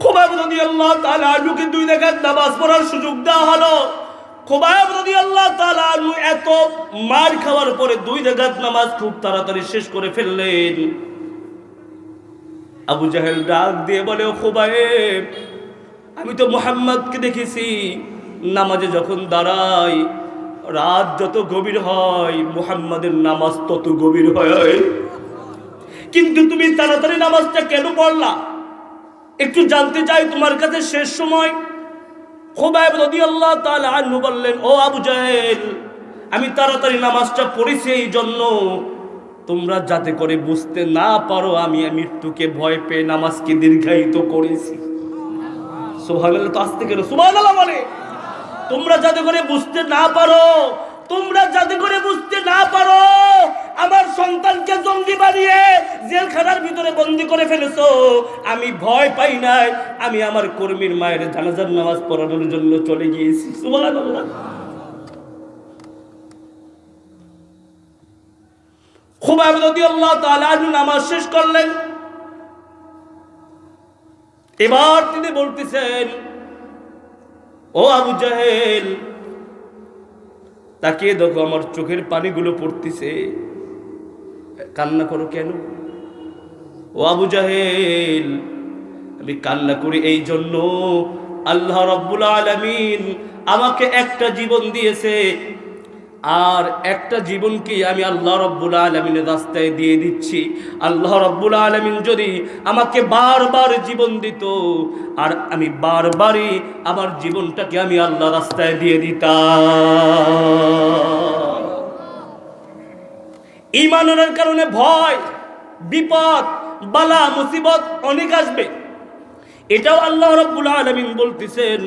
খুবাইব রাদিয়াল্লাহু তাআলা আনহুকে 2 রাকাত নামাজ পড়ার সুযোগ দেওয়া হলো। খুবাইব রাদিয়াল্লাহু তাআলা আনহু এত মার খাওয়ার পরে 2 রাকাত নামাজ খুব তাড়াতাড়ি শেষ করে ফেললেন। আবু জাহেল ডাক দিয়ে বলে, ও খুবাইব, আমি তো মুহাম্মদকে দেখেছি নামাজে যখন দাঁড়াই, রাত যত গভীর হয় মুহাম্মাদের নামাজ তত গভীর হয়, কিন্তু তুমি তাড়াতাড়ি নামাজটা কেন পড়লা? একটু জানতে চাই তোমার কাছে শেষ সময়। খুবাইব রাদিয়াল্লাহু তাআলা আনহু বললেন, ও আবু জাহেল, আমি তাড়াতাড়ি নামাজটা পড়েছি এই জন্য তোমরা যাতে করে বুঝতে না পারো আমি মৃত্যুকে ভয় পেয়ে নামাজকে দীর্ঘায়িত করেছি। সুবহানাল্লাহ, তো আস্তে করে সুবহানাল্লাহ বলে। তোমরা যাতে করে বুঝতে না পারো, তোমরা যাতে করে বুঝতে না পারো আমার সন্তানকে জঙ্গি বানিয়ে জেলখানার ভিতরে বন্দী করে ফেলেছো, আমি ভয় পাই নাই, আমি আমার কর্মীর মায়ের জানাজার নামাজ পড়ানোর জন্য চলে গিয়েছি। সুবহানাল্লাহ। খুবাইব রাদিয়াল্লাহু তাআলা আনহু নামাজ শেষ করলেন। এবার তিনি বলতেছেন, ও আবু জাহেল, তাকিয়ে দেখো আমার চোখের পানিগুলো পড়তেছে, কান্না করো কেন? ও আবু জাহেল, আমি কান্না করি এই জন্য আল্লাহ রাব্বুল আলামিন আমাকে একটা জীবন দিয়েছে, আর একটা জীবনকে আমি আল্লাহ রাব্বুল আলামিনের রাস্তায় দিয়ে দিচ্ছি। আল্লাহ রাব্বুল আলামিন যদি আমাকে বারবার জীবন দিত, আর আমি বারবারই আমার জীবনটাকে আমি আল্লাহ রাস্তায় দিয়ে দিতাম। ঈমানের কারণে ভয়, বিপদ, বালা, মুসিবত অনেক আসবে, এটাও আল্লাহ রাব্বুল আলামিন বলতেছেন,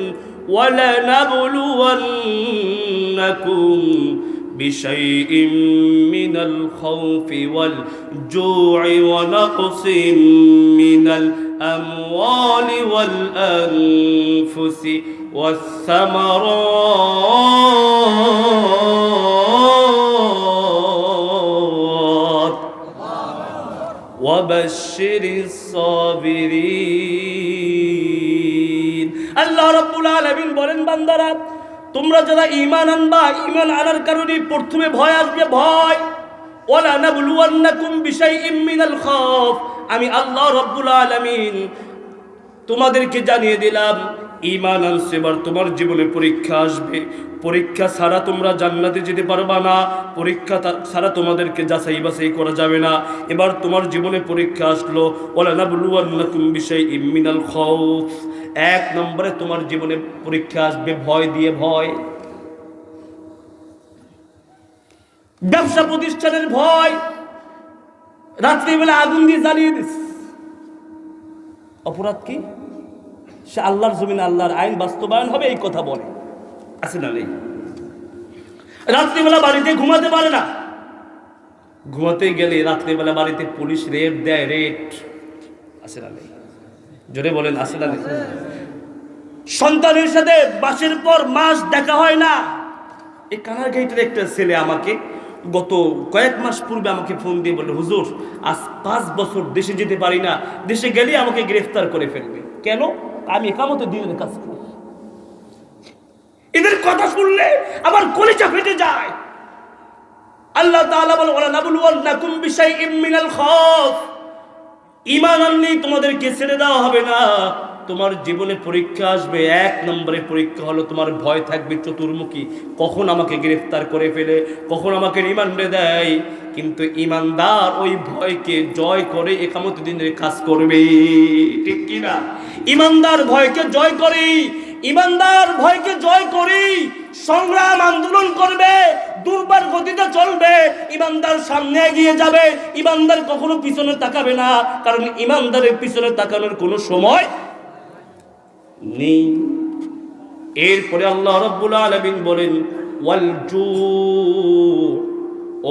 ওয়ালা নাবলুওয়ান্নাকুম বিশাইইম মিনাল খাউফি ওয়াল জু'i ওয়া নাকসিম মিনাল আমওয়ালি ওয়াল আনফুসি ওয়াস সামারাত ওয়া বাশশিরিস সাবিরিন। আল্লাহ রাব্বুল আলামিন বলেন, বান্দারা, তোমরা যারা ঈমান আনবা, ঈমান আনার কারণে প্রথমে ভয় আসবে, ভয়। ওয়ালা নাবলুওয়ান্নাকুম বিশাইইম মিনাল খাউফ, আমি আল্লাহ রাব্বুল আলামিন তোমাদেরকে জানিয়ে দিলাম, ঈমান আনছে, এবার তোমার জীবনে পরীক্ষা আসবে। পরীক্ষা ছাড়া তোমরা জান্নাতে যেতে পারবা না, পরীক্ষা ছাড়া তোমাদেরকে যাচাই বাছাই করা যাবে না। এবার তোমার জীবনে পরীক্ষা আসলো, ওয়ালা নাবলুওয়ান্নাকুম বিশাইইম মিনাল খাউফ, 1 নম্বরে তোমার জীবনে পরীক্ষা আসবে ভয় দিয়ে। ভয়, ব্যবসা প্রতিষ্ঠানের ভয়, রাত্রিবেলা আগুন দিয়ে জ্বালিয়ে দিস। অপরাধ কি? সে আল্লাহর জমিনে আল্লাহর আইন বাস্তবায়ন হবে এই কথা বলে, আছে না নেই? রাত্রিবেলা বাড়িতে ঘুমাতে পারে না, ঘুমাতে গেলে রাত্রিবেলা বাড়িতে পুলিশ রেড দেয়, রেড, আছে না নেই? জোরে বলেন, আছে না নেই? সন্তানের সাথে মাসের পর মাস দেখা হয় না। এই কানার গেটের একটা ছেলে আমাকে গত কয়েক মাস পূর্বে আমাকে ফোন দিয়ে বলল, হুজুর আজ 5 বছর দেশে যেতে পারি না, দেশে গেলে আমাকে গ্রেফতার করে ফেলবে। কেন? আমি একামতে দিনের কাজ করি। এদের কথা শুনলে আমার কলিজা ফেটে যায়। আল্লাহ তাআলা বলেন ওয়ালা নাবলুওয়ান্নাকুম বিশাইইম মিনাল খাউফ, ঈমান আনলেই তোমাদেরকে ছেড়ে দেওয়া হবে না। তোমার জীবনে পরীক্ষা আসবে। এক নম্বরে পরীক্ষা হলো তোমার ভয় থাকবে চতুর্মুখী, কখন আমাকে গ্রেফতার করে ফেলে, কখন আমাকে রিমান্ডে দেয়। কিন্তু ঈমানদার ওই ভয়কে জয় করে ইকামত দিনের কাজ করবে, ঠিক কি না? ঈমানদার ভয়কে জয় করে, ঈমানদার ভয়কে জয় করে সংগ্রাম আন্দোলন করবে, দুর্বার গতিতে চলবে, ঈমানদার সামনে এগিয়ে যাবে। ঈমানদার কখনো পিছনে তাকাবে না, কারণ ঈমানদারের পিছনে তাকানোর কোনো সময় নেই। এরপরে আল্লাহ রাব্বুল আলামিন বলেন ওয়াল জু,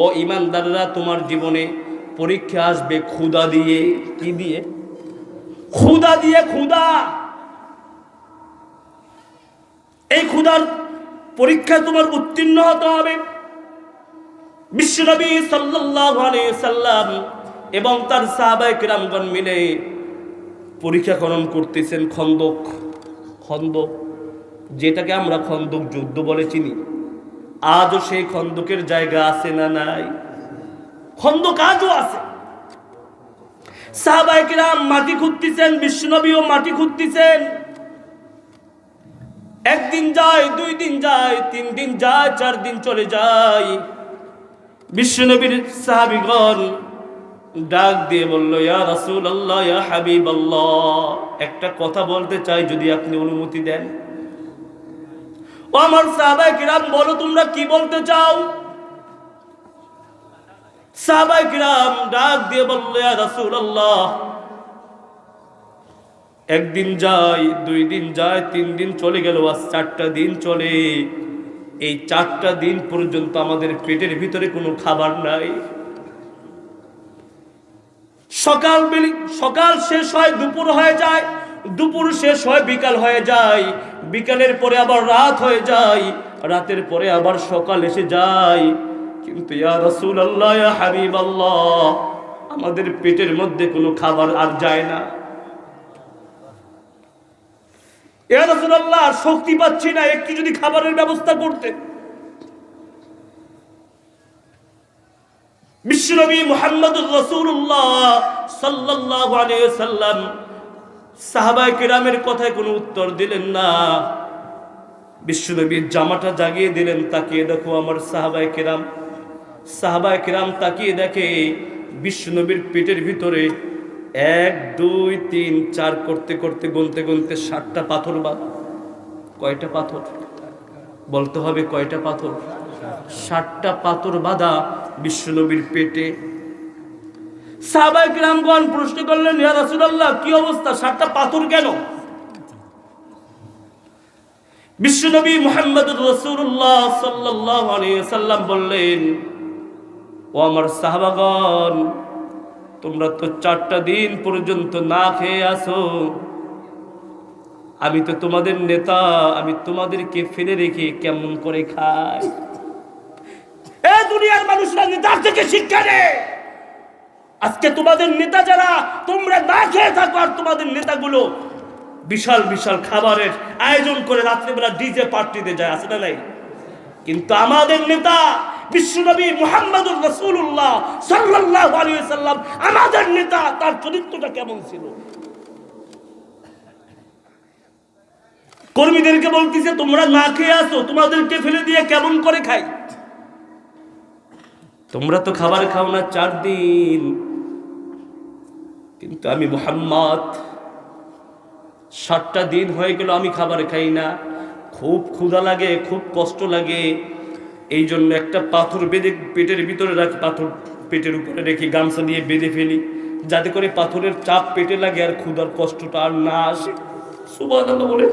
ও ঈমানদাররা তোমার জীবনে পরীক্ষা আসবে ক্ষুধা দিয়ে। কি দিয়ে? ক্ষুধা দিয়ে। ক্ষুধা, এই ক্ষুধার পরীক্ষায় তোমার উত্তীর্ণ হতে হবে। বিশ্বনবী সাল্লাল্লাহু আলাইহি সাল্লাম এবং তার সাহাবায়ে কেরামগণ মিলে পরীক্ষা খনন করতেছেন। খন্দক, খন্দক যেটাকে আমরা খন্দক যুদ্ধ বলে চিনি, আজও সেই খন্দকের জায়গা আছে না নাই? খন্দক আজও আছে। সাহাবায়ে কেরাম মাটি খুঁড়তেছেন, বিশ্বনবীও মাটি খুঁড়তেছেন। একদিন যায়, 2 দিন যায়, 3 দিন যায়, 4 দিন চলে যায়। বিশ্বনবীর সাহাবীগণ ডাক দিয়ে বলল, ইয়া রাসূলুল্লাহ, ইয়া হাবিবাল্লাহ, একটা কথা বলতে চাই, যদি আপনি অনুমতি দেন। ও আমার সাহাবায়ে কিরাম, বলো তোমরা কি বলতে চাও? সাহাবায়ে কিরাম ডাক দিয়ে বলল, ইয়া রাসূলুল্লাহ, একদিন যায়, 2 দিন যায়, 3 দিন চলে গেল, আজ 4টা দিন চলে। এই 4টা দিন পর্যন্ত আমাদের পেটের ভিতরে কোনো খাবার নাই। সকাল শেষ হয়, দুপুর হয়ে যায়, দুপুর শেষ হয়, বিকাল হয়ে যায়, বিকালের পরে আবার রাত হয়ে যায়, রাতের পরে আবার সকাল এসে যায়। কিন্তু ইয়া রাসূলুল্লাহ, ইয়া হাবিবাল্লাহ, আমাদের পেটের মধ্যে কোনো খাবার আর যায় না। ইয়া রাসূলুল্লাহ, শক্তি পাচ্ছি না, একটু যদি খাবারের ব্যবস্থা করতে। বিশ্বনবী মুহাম্মদুর রাসূলুল্লাহ সাল্লাল্লাহু আলাইহি ওয়াসাল্লাম সাহাবায়ে কেরামের কথায় কোনো উত্তর দিলেন না। বিশ্বনবীর জামাটা জাগিয়ে দিলেন, তাকিয়ে দেখো আমার সাহাবায়ে কেরাম। সাহাবায়ে কেরাম তাকিয়ে দেখে বিশ্বনবীর পেটের ভিতরে 1 2 3 4 করতে করতে গুনতে গুনতে 7টা পাথর বাঁধা। কয়টা পাথর বলতে হবে? কয়টা পাথর? 7টা পাথর বাঁধা বিশ্বনবীর পেটে। সাহাবায়ে কিরামগণ প্রশ্ন করলেন, ইয়া রাসূলুল্লাহ, কি অবস্থা, 7টা পাথর কেন? বিশ্বনবী মুহাম্মদুর রাসূলুল্লাহ সাল্লাল্লাহু আলাইহি ওয়াসাল্লাম বললেন, ও আমার সাহাবাগণ, তোমরা তো 4টা দিন পর্যন্ত না খেয়ে আসো। আমি তো তোমাদের নেতা, আমি তোমাদেরকে ফেলে রেখে কেমন করে খাই? এ দুনিয়ার মানুষরা নেতার থেকে শিক্ষা নেয়। আজকে তোমাদের নেতা যারা, তোমরা না খেয়ে থাকো, আর তোমাদের নেতাগুলো বিশাল বিশাল খাবারের আয়োজন করে রাত্রিবেলা ডিজে পার্টিতে যায়, আছে না নাই? কিন্তু আমাদের নেতা বিশ্বনবী মুহাম্মদুর রাসূলুল্লাহ সাল্লাল্লাহু আলাইহি ওয়াসাল্লাম, আমাদের নেতা, তার চরিত্রটা কেমন ছিল? কর্মীদেরকে বলতেছে, তোমরা না খেয়ে আসো, তোমাদেরকে ফেলে দিয়ে কেমন করে খাই? তোমরা তো খাবার খাও না 4 দিন, কিন্তু আমি মুহাম্মদ 7টা দিন হয়ে গেল আমি খাবার খাই না। খুব ক্ষুধা লাগে, খুব কষ্ট লাগে, এই জন্য একটা পাথর বেঁধে পেটের ভিতরে রাখি, পাথর পেটের উপরে রেখে গামছা দিয়ে বেঁধে ফেলি, যাতে করে পাথরের চাপ পেটে লাগে আর ক্ষুধার কষ্টটা আর না আসে। সুবহানাল্লাহ বলে।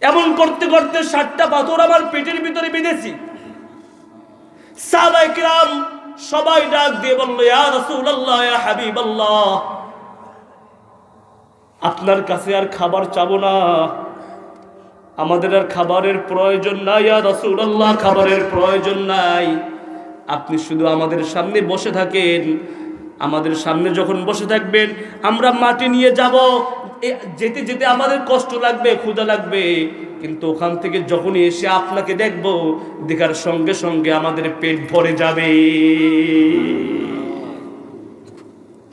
এমন করতে করতে 7টা পাথর আমার পেটের ভিতরে বেঁধেছি। সাহাবায়ে কিরাম সবাই ডাক দিয়ে বলল, ইয়া রাসূলুল্লাহ, ইয়া হাবিবাল্লাহ, আপনার কাছে আর খাবার চাবো না, আমাদের আর খাবারের প্রয়োজন নাই। ইয়া রাসূলুল্লাহ, খাবারের প্রয়োজন নাই, আপনি শুধু আমাদের সামনে বসে থাকেন, আমাদের সামনে যখন বসে থাকবেন আমরা মাটি নিয়ে যাব, যেতে যেতে আমাদের কষ্ট লাগবে, ক্ষুধা লাগবে, কিন্তু ওখান থেকে যখনই এসে আপনাকে দেখব, দেখার সঙ্গে সঙ্গে আমাদের পেট ভরে যাবে।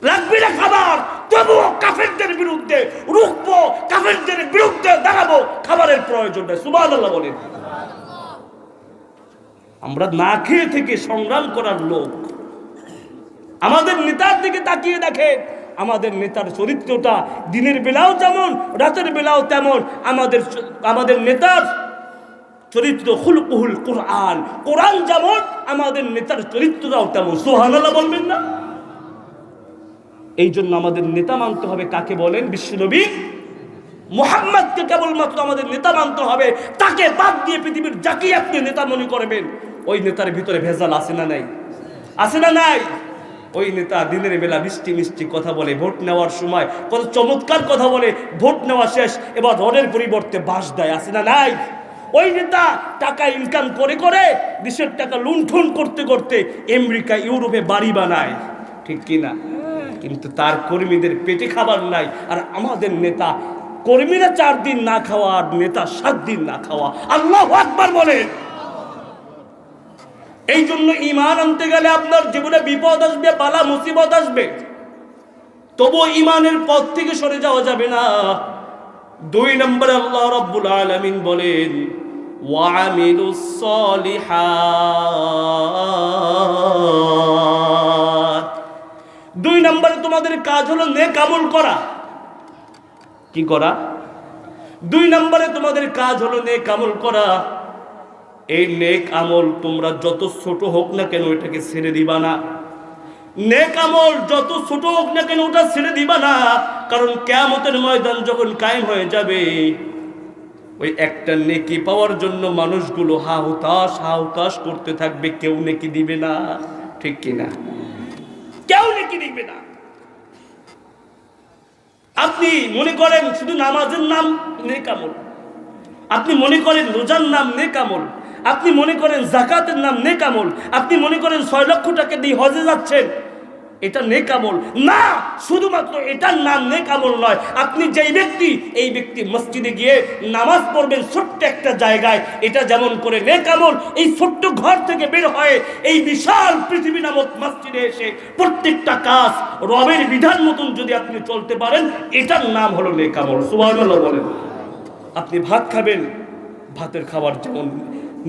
লাগবে না খাবার, তবুও কাফেরদের বিরুদ্ধে রুখবো, কাফেরদের বিরুদ্ধে দাঁড়াবো, খাবারের প্রয়োজন নেই। সুবহানাল্লাহ বলেন। আমরা না খেয়ে থেকে সংগ্রাম করার লোক। আমাদের নেতার দিকে তাকিয়ে দেখেন, আমাদের নেতার চরিত্রটা দিনের বেলাও যেমন রাতের বেলাও তেমন। আমাদের নেতার চরিত্র খুলকুহুল কোরআন, কোরআন যেমন আমাদের নেতার চরিত্রটাও তেমন। সুবহানাল্লাহ বলবেন না? এই জন্য আমাদের নেতা মানতে হবে কাকে বলেন? বিশ্বনবী মুহাম্মদকে কেবলমাত্র আমাদের নেতা মানতে হবে। তাকে বাদ দিয়ে পৃথিবীর যাকে আপনি নেতা মনে করবেন, ওই নেতার ভিতরে ভেজাল আছে না নাই? আছে না নাই? ওই নেতা দিনের বেলা মিষ্টি মিষ্টি কথা বলে, ভোট নেওয়ার সময় কত চমৎকার কথা বলে, ভোট নেওয়া শেষ এবার ধনের পরিবর্তে বাস দেয়। আছে না নাই? ওই নেতা টাকা ইনকাম করে করে দেশের টাকা লুণ্ঠন করতে করতে আমেরিকা ইউরোপে বাড়ি বানায়, ঠিক কিনা? কিন্তু তার কর্মীদের পেটে খাবার নাই। আর আমাদের নেতা কর্মীরা 4 দিন না খাওয়া, আর নেতা 7 দিন না খাওয়া। আল্লাহু আকবার বলেন। এই জন্য ঈমান আনতে গেলে আপনার জীবনে বিপদ আসবে, বালা মুসিবত আসবে, তবুও ঈমানের পথ থেকে সরে যাওয়া যাবে না। 2 নম্বরে আল্লাহ রাব্বুল আলামিন বলেন ওয়ামিলুস সলিহাত। 2 নম্বরে তোমাদের কাজ হলো নেক আমল করা। কি করা? 2 নম্বরে তোমাদের কাজ হলো নেক আমল করা। এই নেক আমল তোমরা যত ছোট হোক না কেন এটাকে ছেড়ে দিবা না। নেক আমল যত ছোট হোক না কেন ওটা ছেড়ে দিবা না, কারণ কিয়ামতের ময়দান যখন কায়েম হয়ে যাবে, ওই একটা নেকি পাওয়ার জন্য মানুষগুলো হা হুতাশ করতে থাকবে, কেউ নেকি দিবে না, ঠিক কিনা? কেউ নেকি দিবে না। আপনি মনে করেন শুধু নামাজের নাম নেক আমল, আপনি মনে করেন রোজার নাম নেক আমল, আপনি মনে করেন যাকাতের নাম নেক আমল, আপনি মনে করেন 6 লক্ষ টাকা দিয়ে হজে যাচ্ছেন, এটা নেক আমল না। শুধুমাত্র এটার নাম নেক আমল নয়। আপনি যেই ব্যক্তি, এই ব্যক্তি মসজিদে গিয়ে নামাজ পড়বেন ছোট্ট একটা জায়গায়, এটা যেমন করে নেক আমল। এই ছোট্ট ঘর থেকে বের হয়ে এই বিশাল পৃথিবী নামক মসজিদে এসে প্রত্যেকটা কাজ রবের বিধান মতন যদি আপনি চলতে পারেন, এটার নাম হলো নেক আমল। সুবহানাল্লাহ বলেন। আপনি ভাত খাবেন, ভাতের খাবার যেমন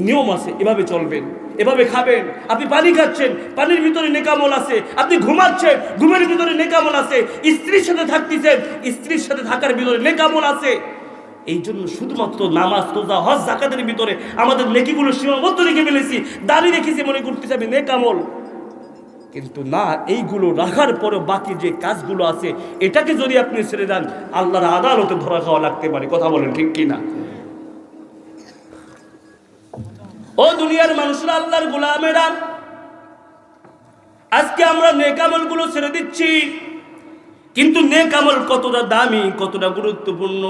নিয়ম আছে এভাবে চলবেন, এভাবে খাবেন। আপনি পানি খাচ্ছেন, পানির ভিতরে নেক আমল আছে। আপনি ঘুমাচ্ছেন, ঘুমের ভিতরে নেক আমল আছে। স্ত্রীর সাথে থাকতেছেন, স্ত্রীর সাথে থাকার ভিতরে নেক আমল আছে। এই জন্য শুধুমাত্র নামাজ, রোজা, হজ, যাকাতের ভিতরে আমাদের নেকিগুলো সীমাবদ্ধ রেখে ফেলেছি। দাড়ি রেখেছি মনে করতেছি আমি নেক আমল, কিন্তু না, এইগুলো রাখার পরে বাকি যে কাজগুলো আছে এটাকে যদি আপনি ছেড়ে দেন, আল্লাহর আদালতে ধরা খাওয়া লাগতে পারে। কথা বলেন ঠিক কিনা? ও দুনিয়ার মানুষরা, আল্লাহর গোলামেরা, আজকে আমরা নেক আমলগুলো ছেড়ে দিচ্ছি, কিন্তু নেক আমল কতটা দামি, কতটা গুরুত্বপূর্ণ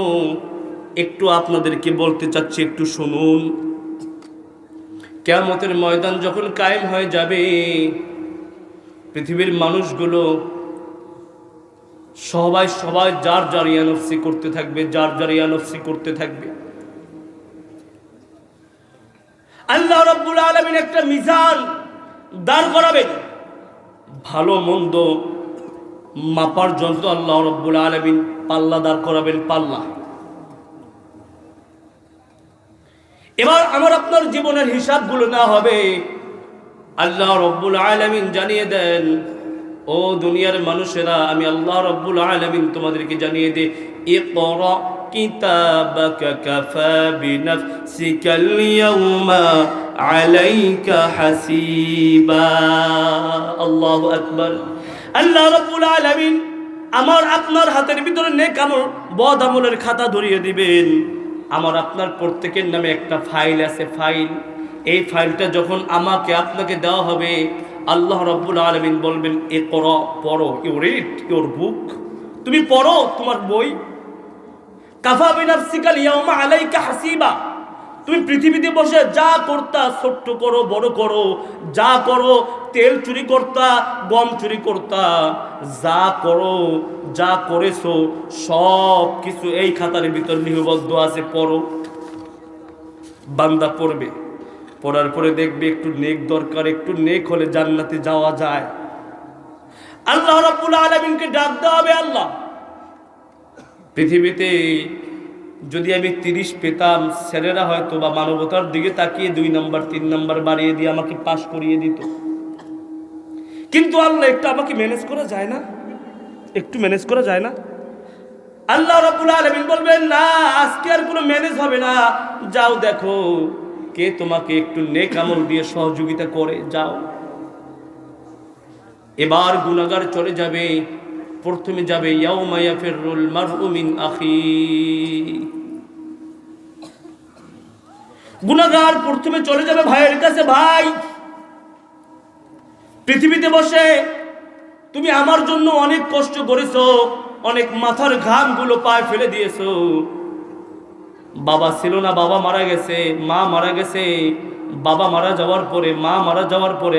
একটু আপনাদেরকে বলতে চাচ্ছি, একটু শুনুন। কিয়ামতের ময়দান যখন কায়েম হয়ে যাবে, পৃথিবীর মানুষগুলো সবাই যার যার ইয়ানফসি করতে থাকবে, যার যার ইয়ানফসি করতে থাকবে। আল্লাহ রাব্বুল আলামিন একটা মিজান দাঁড় করাবেন, ভালো মন্দ মাপার যন্ত্র আল্লাহ রাব্বুল আলামিন পাল্লা দাঁড় করাবেন, পাল্লা। এবার আমার আপনার জীবনের হিসাবগুলো না হবে। আল্লাহ রাব্বুল আলামিন জানিয়ে দেন, ও দুনিয়ার মানুষেরা, আমি আল্লাহ রাব্বুল আলামিন তোমাদেরকে জানিয়ে দে, ইকরা কিতাবাকা কাফা বিনাফসিকাল ইয়াউমা আলাইকা হাসিবা। আল্লাহু আকবার। আল্লাহ রাব্বুল আলামিন আমার আপনার হাতের ভিতরে নেক আমল, বদ আমলের খাতা ধরিয়ে দিবেন। আমার আপনার প্রত্যেকের নামে একটা ফাইল আছে, ফাইল। এই ফাইলটা যখন আমাকে আপনাকে দেওয়া হবে, আল্লাহ রাব্বুল আলামিন বলবেন, ইকরা, পড়ো, ইউ রিড ইউর বুক, তুমি পড়ো তোমার বই। কাফা বিনাফসিকাল ইয়াউমা আলাইকা হাসিবা, তুমি পৃথিবীতে বসে যা করতা, ছোট্ট করো বড় করো, যা করো, তেল চুরি করতা, গম চুরি করতা, যা করো, যা করেছো সব কিছু এই খাতার ভিতর লিপিবদ্ধ আছে। পড়ো। বান্দা পড়বে, পড়ার পরে দেখবে একটু নেক দরকার, একটু নেক হলে জান্নাতে যাওয়া যায়। আল্লাহ রাব্বুল আলামিনকে ডাক দেওয়া হবে, আল্লাহ পৃথিবীতে যদি আমি 30 পেতাম, ছেলেরা হয়তো বা মানবতার দিকে তাকিয়ে 2 নাম্বার 3 নাম্বার বাড়িয়ে দিয়ে আমাকে পাশ করিয়ে দিত। কিন্তু আল্লাহ একটু আমাকে ম্যানেজ করা যায় না? একটু ম্যানেজ করা যায় না? আল্লাহ রাব্বুল আলামিন বলবেন, না, আজকে আর কোনো ম্যানেজ হবে না, যাও দেখো কে তোমাকে একটু নেক আমল দিয়ে সহযোগিতা করে, যাও। এবার গুনাহগার চলে যাবে, প্রথমে যাবে ইয়াউমা ইয়াফিরুল মারউ মিন আখি। গুনাহগার প্রথমে চলে যাবে ভাইয়ের কাছে, ভাই পৃথিবীতে বসে তুমি আমার জন্য অনেক কষ্ট করেছো, অনেক মাথার ঘামগুলো পায়ে ফেলে দিয়েছো। বাবা ছিল না, বাবা মারা গেছে, মা মারা গেছে, বাবা মারা যাওয়ার পরে, মা মারা যাওয়ার পরে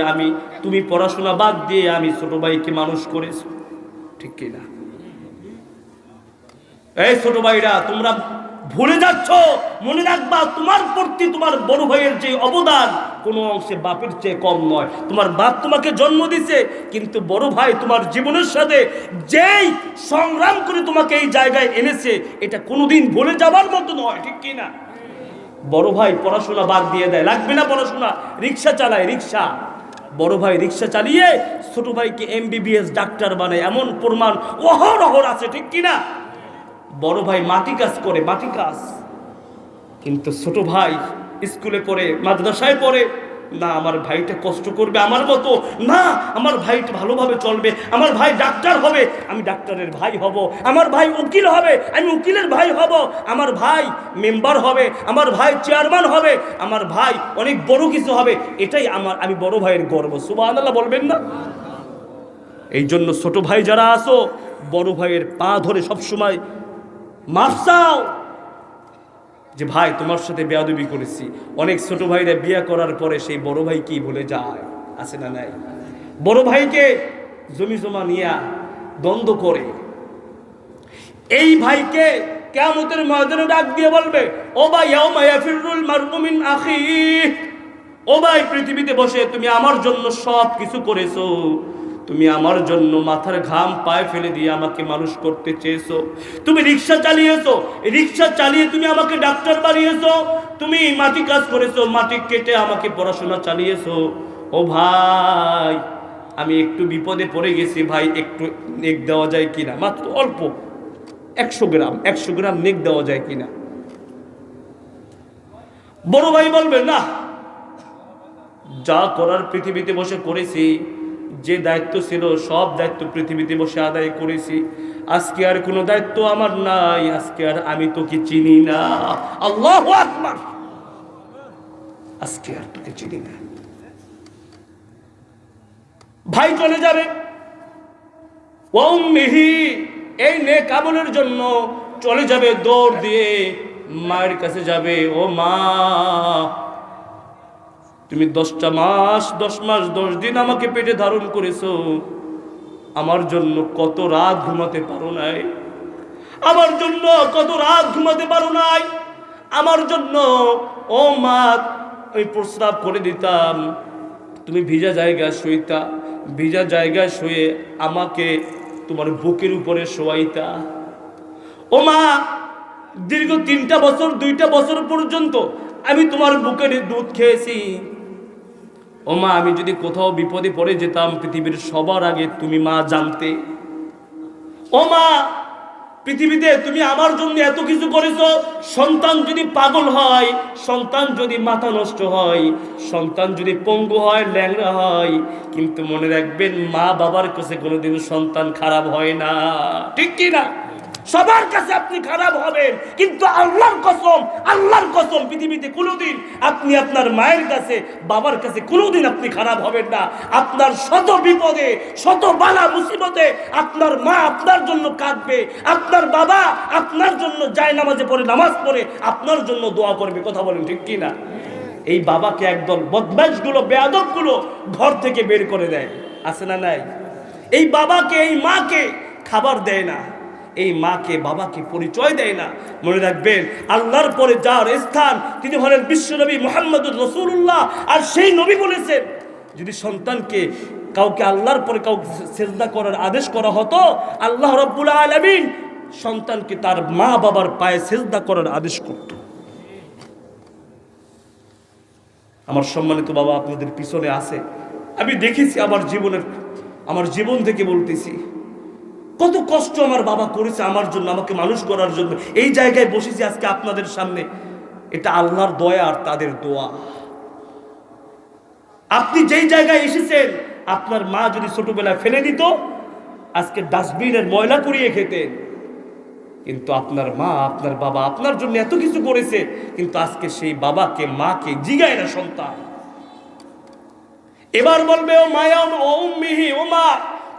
তুমি পড়াশোনা বাদ দিয়ে আমি ছোট ভাইকে মানুষ করেছো, ঠিক কিনা? এই ছোট ভাইরা, তোমরা ভুলে যাচ্ছ, মনে রাখবা তোমার প্রতি তোমার বড় ভাইয়ের যে অবদান কোনো অংশে বাপের চেয়ে কম নয়। তোমার বাপ তোমাকে জন্ম দিছে, কিন্তু বড় ভাই তোমার জীবনের সাথে যেই সংগ্রাম করে তোমাকে এই জায়গায় এনেছে, এটা কোনোদিন ভুলে যাবার মতো নয়, ঠিক কিনা? বড় ভাই পড়াশোনা বাদ দিয়ে দেয়, লাগবে না পড়াশোনা, রিক্সা চালায়, রিক্সা। বড় ভাই রিক্সা চালিয়ে ছোট ভাইকে MBBS ডাক্তার বানায়, এমন প্রমাণ অহরহ আছে, ঠিক কিনা? বড় ভাই মাটি কাজ করে, মাটি কাজ, কিন্তু ছোট ভাই স্কুলে পড়ে, মাদ্রাসায় পড়ে, না আমার ভাইটা কষ্ট করবে আমার মতো, না আমার ভাইটা ভালোভাবে চলবে, আমার ভাই ডাক্তার হবে, আমি ডাক্তারের ভাই হব, আমার ভাই উকিল হবে, আমি উকিলের ভাই হব, আমার ভাই মেম্বার হবে, আমার ভাই চেয়ারম্যান হবে, আমার ভাই অনেক বড় কিছু হবে, এটাই আমি বড় ভাইয়ের গর্ব। সুবহানাল্লাহ বলবেন না? এই জন্য ছোট ভাই যারা আসো, বড় ভাইয়ের পা ধরে সবসময় মাফ চাও যে ভাই তোমার সাথে বেয়াদবি করেছি। অনেক ছোট ভাইরা বিয়ে করার পরে সেই বড় ভাই কি ভুলে যায়, আছে না নাই? বড় ভাইকে জমি জমা নিয়ে দ্বন্দ্ব করে, এই ভাইকে কিয়ামতের ময়দানে ডাক দিয়ে বলবে, ও ভাই ইয়াউমা ইয়াফিরুল মারউ মিন আখি, ও ভাই পৃথিবীতে বসে তুমি আমার জন্য সব কিছু করেছো, তুমি আমার জন্য মাথার ঘাম পায়ে ফেলে দিয়ে আমাকে মানুষ করতে চেয়েছো, তুমি রিক্সা চালিয়েছো, রিক্সা চালিয়ে তুমি আমাকে ডাক্তার বানিয়েছো, তুমি মাটি কাজ করেছো, মাটি কেটে আমাকে পড়াশোনা চালিয়েছো। ও ভাই আমি একটু বিপদে পড়ে গেছি, ভাই একটু নেক দেওয়া যায় কিনা, মাত্র অল্প 100 গ্রাম নেক দেওয়া যায় কিনা? বড় ভাই বলবে, না, যা করার পৃথিবীতে বসে করেছি, যে দায়িত্ব ছিল সব দায়িত্ব পৃথিবীতে বসে আদায় করেছি, আজকে আর কোনো দায়িত্ব আমার নাই, আজকে আর আমি তোকে চিনি না। আল্লাহু আকবার, আজকে আর তোকে চিনি না। ভাই চলে যাবে, ওয়া উম্মিহি, এই নেক আমলের জন্য চলে যাবে দৌড় দিয়ে মায়ের কাছে যাবে, ও মা তুমি 10 মাস 10 দিন আমাকে পেটে ধারণ করেছো, আমার জন্য কত রাত ঘুমাতে পারো নাই, আমার জন্য কত রাত ঘুমাতে পারো নাই, আমার জন্য ও মা আমি প্রস্রাব করে দিতাম, তুমি ভিজা জায়গায় শুইতা, ভিজা জায়গায় শুয়ে আমাকে তোমার বুকের উপরে শোয়াইতা। ও মা দীর্ঘ 3টা বছর 2টা বছর পর্যন্ত আমি তোমার বুকের দুধ খেয়েছি। ও মা আমি যদি কোথাও বিপদে পড়ে যেতাম, পৃথিবীর সবার আগে তুমি মা জানতে। ও মা পৃথিবীতে তুমি আমার জন্য এত কিছু করেছো, সন্তান যদি পাগল হয়, সন্তান যদি মাথা নষ্ট হয়, সন্তান যদি পঙ্গু হয়, ল্যাংড়া হয়, কিন্তু মনে রাখবেন মা বাবার কাছে কোনোদিন সন্তান খারাপ হয় না, ঠিক কি না? সবার কাছে আপনি খারাপ হবেন, কিন্তু আল্লাহর কসম পৃথিবীতে কোনোদিন আপনি আপনার মায়ের কাছে, বাবার কাছে কোনোদিন আপনি খারাপ হবেন না। আপনার শত বিপদে, শত বালা মুসিবতে আপনার মা আপনার জন্য কাঁদবে, আপনার বাবা আপনার জন্য নামাজে পড়ে নামাজ পড়ে আপনার জন্য দোয়া করবে। কথা বলেন ঠিক কি না? এই বাবাকে একদল বদমাইশগুলো, বেয়াদবগুলো ঘর থেকে বের করে দেয়, আছে না নাই? এই বাবাকে, এই মাকে খাবার দেয় না, এই মাকে বাবাকে পরিচয় দেয় না। মনে রাখবেন, আল্লাহর পরে যার স্থান তিনি হলেন বিশ্বনবী মুহাম্মদুর রাসূলুল্লাহ। আর সেই নবী বলেছেন, যদি সন্তানকে কাউকে আল্লাহর পরে কাউকে সিজদা করার আদেশ করা হতো, আল্লাহ রাব্বুল আলামিন সন্তানকে তার মা বাবার পায়ে সিজদা করার আদেশ করত। আমার সম্মানিত বাবা আপনাদের পিছনে আছে, আমি দেখেছি আমার জীবন থেকে বলতেছি, কত কষ্ট আমার বাবা করেছে আমার জন্য, আমাকে মানুষ করার জন্য। এই জায়গায় বসেছি আজকে আপনাদের সামনে, এটা আল্লাহর দয়া আর তাদের দোয়া। আপনি যেই জায়গায় এসেছেন, আপনার মা যদি ছোটবেলায় ফেলে দিত, আজকে ডাস্টবিনের ময়লা কুড়িয়ে খেতেন। কিন্তু আপনার মা, আপনার বাবা আপনার জন্য এত কিছু করেছে, কিন্তু আজকে সেই বাবাকে, মাকে জিগায় না সন্তান। এবার বলবে, ও মায়া ও উম্মিহি, ও মা,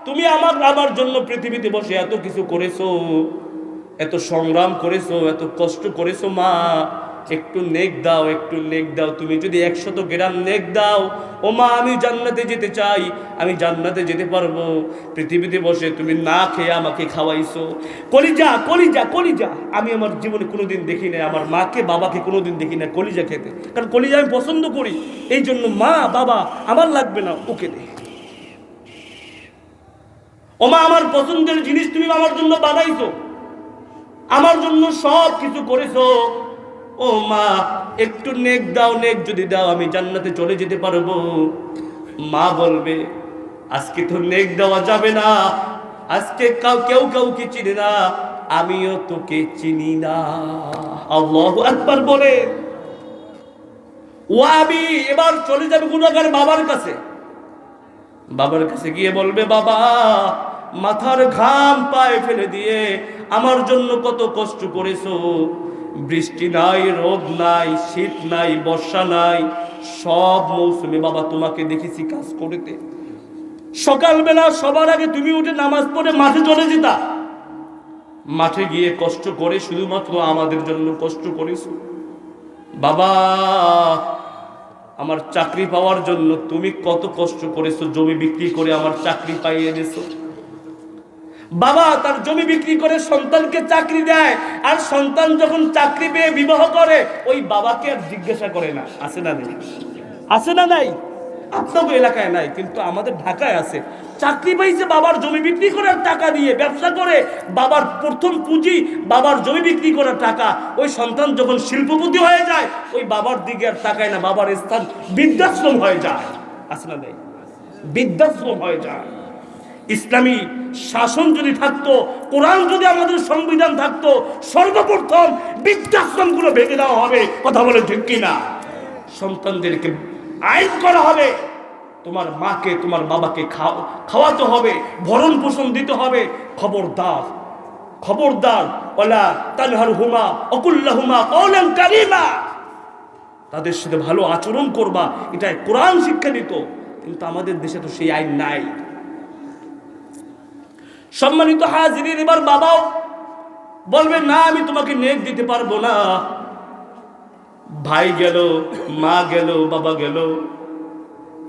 তুমি আমার জন্য পৃথিবীতে বসে এত কিছু করেছো, এত সংগ্রাম করেছো, এত কষ্ট করেছো, মা একটু নেক দাও, একটু নেক দাও। তুমি যদি 100 গ্রাম নেক দাও, ও মা আমি জান্নাতে যেতে চাই, আমি জান্নাতে যেতে পারবো। পৃথিবীতে বসে তুমি না খেয়ে আমাকে খাওয়াইছো। কলিজা কলিজা কলিজা আমি আমার জীবনে কোনোদিন দেখি না, আমার মাকে বাবাকে কোনোদিন দেখি না কলিজা খেতে, কারণ কলিজা আমি পছন্দ করি। এই জন্য মা বাবা আমার লাগবে না, ওকে দে। ও মা, আমার পছন্দের জিনিস তুমি আমার জন্য বানাইছো, আমার জন্য সব কিছু করেছো, ও মা একটু নেক দাও, নেক যদি দাও আমি জান্নাতে চলে যেতে পারবো। মা বলবে, আজকে তো নেক দেওয়া যাবে না, আজকে কেউ কাউকে চিনে না, আমিও তোকে চিনি না। আল্লাহু আকবার বলে ও আমি এবার চলে যাবে গুনাহগার বাবার কাছে। বাবার কাছে গিয়ে বলবে, বাবা মাথার ঘাম পায়ে ফেলে দিয়ে আমার জন্য কত কষ্ট করেছো। বৃষ্টি নাই, রোদ নাই, শীত নাই, বর্ষা নাই, সব মৌসুমে বাবা তোমাকে দেখেছি কাজ করতে। সকালবেলা সবার আগে তুমি উঠে নামাজ পড়ে মাঠে চলে যেতা, মাঠে গিয়ে কষ্ট করে শুধুমাত্র আমাদের জন্য কষ্ট করেছো। বাবা আমার চাকরি পাওয়ার জন্য তুমি কত কষ্ট করেছো, জমি বিক্রি করে আমার চাকরি পাইয়ে দিয়েছো। বাবা তার জমি বিক্রি করে সন্তানকে চাকরি দেয়, আর সন্তান যখন চাকরি পেয়ে বিবাহ করে, ওই বাবাকে আর জিজ্ঞাসা করে না। আছে না নেই? আছে না নাই? আপনাদের এলাকায় নাই, কিন্তু আমাদের ঢাকায় আছে। চাকরি পাইছে বাবার জমি বিক্রি করার টাকা দিয়ে, ব্যবসা করে বাবার প্রথম পুঁজি, বাবার জমি বিক্রি করার টাকা। ওই সন্তান যখন শিল্পপতি হয়ে যায়, ওই বাবার দিকে আর তাকায় না, বাবার স্থান বৃদ্ধাশ্রম হয়ে যায়। আছে না নেই? বৃদ্ধাশ্রম হয়ে যায়। ইসলামী শাসন যদি থাকতো, কোরআন যদি আমাদের সংবিধান থাকতো, সর্বপ্রথম বৃদ্ধাশ্রমগুলো ভেঙে দেওয়া হবে। কথা বলে ঠিক কিনা? সন্তানদেরকে আইন করা হবে, তোমার মাকে তোমার বাবাকে খাওয়াতে হবে, ভরণ পোষণ দিতে হবে। খবরদার খবরদার, ওয়ালা তানহারহুমা ওয়াকুল্লাহুমা কওলান কারীমা, তাদের সাথে ভালো আচরণ করবা, এটা কোরআন শিক্ষা দিত। কিন্তু আমাদের দেশে তো সেই আইন নাই। সম্মানিত হাজিরিন, এবার বাবাও বলবে, না আমি তোমাকে নেক দিতে পারবো না। ভাই গেল, মা গেল, বাবা গেল,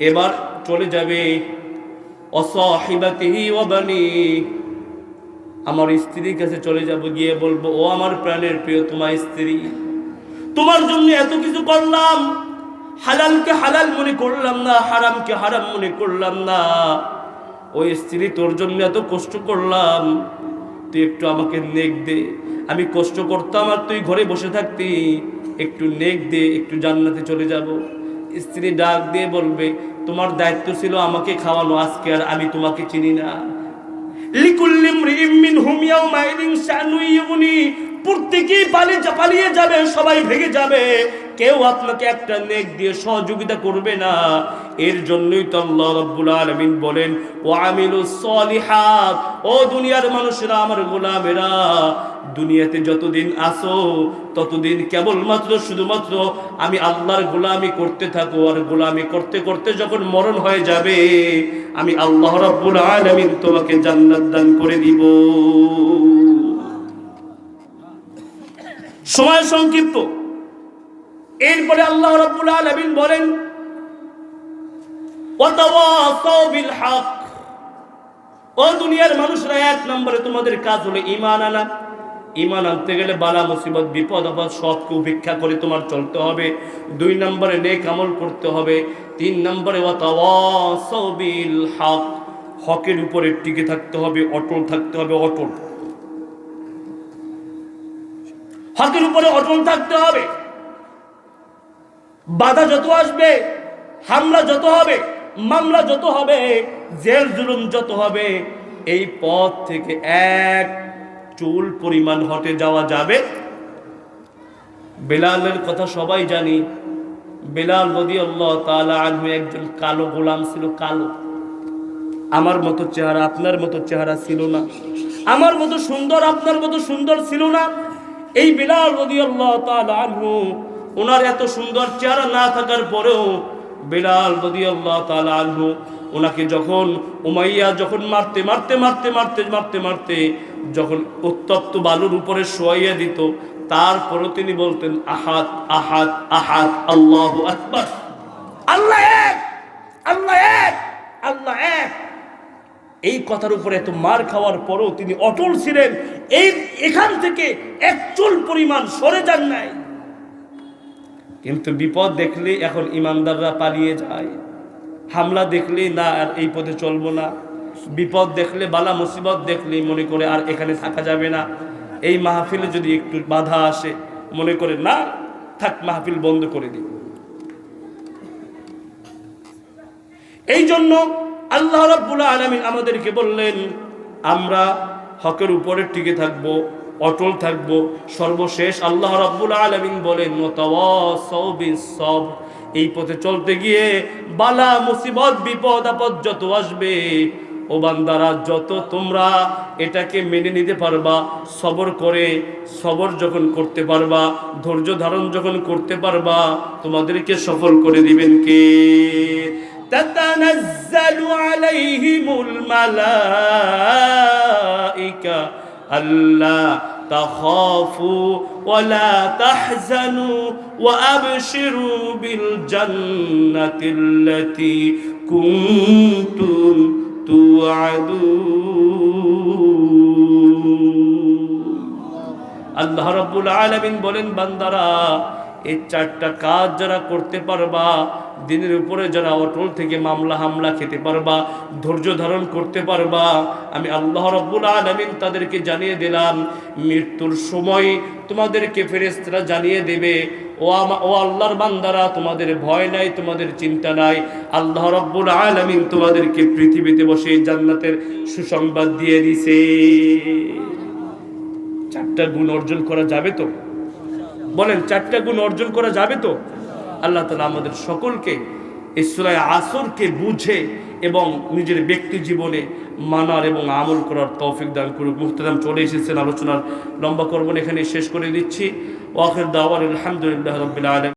এবার চলে যাবে অসাহিবাতিহি ওয়া বানি, আমার স্ত্রীর কাছে চলে যাব, গিয়ে বলবো, ও আমার প্রাণের প্রিয় তোমার স্ত্রী, তোমার জন্য এত কিছু করলাম, হালালকে হালাল মনে করলাম না, হারামকে হারাম মনে করলাম না। ওই স্ত্রী, তোর জন্য এত কষ্ট করলাম, তুই একটু আমাকে নেক দে। আমি কষ্ট করতাম আর তুই ঘরে বসে থাকতি, একটু নেক দে, একটু জান্নাতে চলে যাব। স্ত্রী ডাক দিয়ে বলবে, তোমার দায়িত্ব ছিল আমাকে খাওয়ানো, আজকে আর আমি তোমাকে চিনি না। লিকুল্লি ইমরিইম মিনহুম ইয়াওমাইযিন শানুন ইউগনি, প্রত্যেকেই পালিয়ে যাবে, সবাই ভেগে যাবে, কেউ আপনাকে একটা নেক দিয়ে সহযোগিতা করবে না। এর জন্যই তো আল্লাহ রাব্বুল আলামিন বলেন ওয়া আমিলুস সলিহাত, ও দুনিয়ার মানুষেরা, আমার গোলামেরা, দুনিয়াতে যতদিন আসো ততদিন কেবলমাত্র শুধুমাত্র আমি আল্লাহর গোলামি করতে থাকো। আর গোলামি করতে করতে যখন মরণ হয়ে যাবে, আমি আল্লাহ রাব্বুল আলামিন তোমাকে জান্নাত দান করে দিব। সময় সংক্ষিপ্ত। এরপরে আল্লাহ রাব্বুল আলামিন বলেন ওয়াতাওয়াসাউ বিল হক, ও দুনিয়ার মানুষরা, এক নম্বরে তোমাদের কাজ হলো ঈমান আনা। ঈমান আনতে গেলে বালা মুসিবত বিপদ আপদ সবকে উপেক্ষা করে তোমার চলতে হবে। 2 নম্বরে নেক আমল করতে হবে। 3 নম্বরে ওয়াতাওয়াসাউ বিল হক, হকের উপরে টিকে থাকতে হবে, অটল থাকতে হবে। অটল, হকের উপরে অটল থাকতে হবে। বাধা যত আসবে, হামলা যত হবে, মামলা যত হবে, জেল জুলুম যত হবে, এই পথ থেকে এক চুল পরিমাণ হটে যাওয়া যাবে। বেলালের কথা সবাই জানি। বেলাল রাদিয়াল্লাহু তাআলা আনহু একজন কালো গোলাম ছিল। কালো, আমার মতো চেহারা, আপনার মতো চেহারা ছিল না। আমার মতো সুন্দর, আপনার মতো সুন্দর ছিল না। এই বেলাল রাদিয়াল্লাহু তাআলা আনহু, ওনার এত সুন্দর চেহারা না থাকার পরেও বেলাল রাদিয়াল্লাহু তাআলা আনহু, ওনাকে যখন উমাইয়া যখন মারতে যখন উত্তপ্ত বালুর উপরে শোয়াইয়া দিত, তারপরও তিনি বলতেন আহাদ আহাদ আহাদ, আল্লাহু আকবার, আল্লাহ এক, আল্লাহ এক, আল্লাহ এক। এই কথার উপরে এত মার খাওয়ার পরও তিনি অটল ছিলেন। এখান থেকে এক চুল পরিমাণ সরে যান নাই। কিন্তু বিপদ দেখলে এখন ইমানদাররা পালিয়ে যায়। হামলা দেখলে না, আর এই পথে চলবো না। বিপদ দেখলে, বালা মুসিবত দেখলে মনে করে আর এখানে থাকা যাবে না। এই মাহফিলে যদি একটু বাধা আসে, মনে করে না থাক, মাহফিল বন্ধ করে দিই। এই জন্য আল্লাহ রাব্বুল আলামিন আমাদেরকে বললেন আমরা হকের উপরে টিকে থাকবো, অটল থাকবো। সর্বশেষ আল্লাহ রাব্বুল আলামিন বলেন ওয়াতাওয়াসাউ বিস সবর, এই পথে চলতে গিয়ে বালা মুসিবত বিপদ আপদ যত আসবে, ও বান্দারা, যত তোমরা এটাকে মেনে নিতে পারবা, সবর যখন করতে পারবা, ধৈর্য ধারণ যখন করতে পারবা, তোমাদেরকে সফল করে দিবেন কে? تتنزل عليهم الملائكة ألا تخافوا ولا تحزنوا وأبشروا بالجنة التي كنتم توعدون। আল্লাহ রাব্বুল আলামিন বলেন বান্দারা, এই 4টা কাজ যারা করতে পারবা, দিনের উপরে যারা অটল থেকে মামলা হামলা খেতে পারবা, ধৈর্য ধারণ করতে পারবা, আমি আল্লাহ রাব্বুল আলামিন তাদেরকে জানিয়ে দিলাম মৃত্যুর সময় তোমাদেরকে ফেরেশতারা জানিয়ে দেবে ও আল্লাহর বান্দারা, তোমাদের ভয় নাই, তোমাদের চিন্তা নাই। আল্লাহ রাব্বুল আলামিন তোমাদেরকে পৃথিবীতে বসে জান্নাতের সুসংবাদ দিয়ে দিছে। 4টা গুণ অর্জন করা যাবে তো? বলেন, 4টা গুণ অর্জন করা যাবে তো? আল্লাহ তাআলা আমাদের সকলকে এই সূরা আসরকে বুঝে এবং নিজের ব্যক্তি জীবনে মানার এবং আমল করার তৌফিক দান করুক। মুহতারাম চলে এসেছেন, আলোচনার লম্বা করব না, এখানে শেষ করে দিচ্ছি। ওয়া আখির দাওয়ানা আলহামদুলিল্লাহি রাব্বিল আলামিন।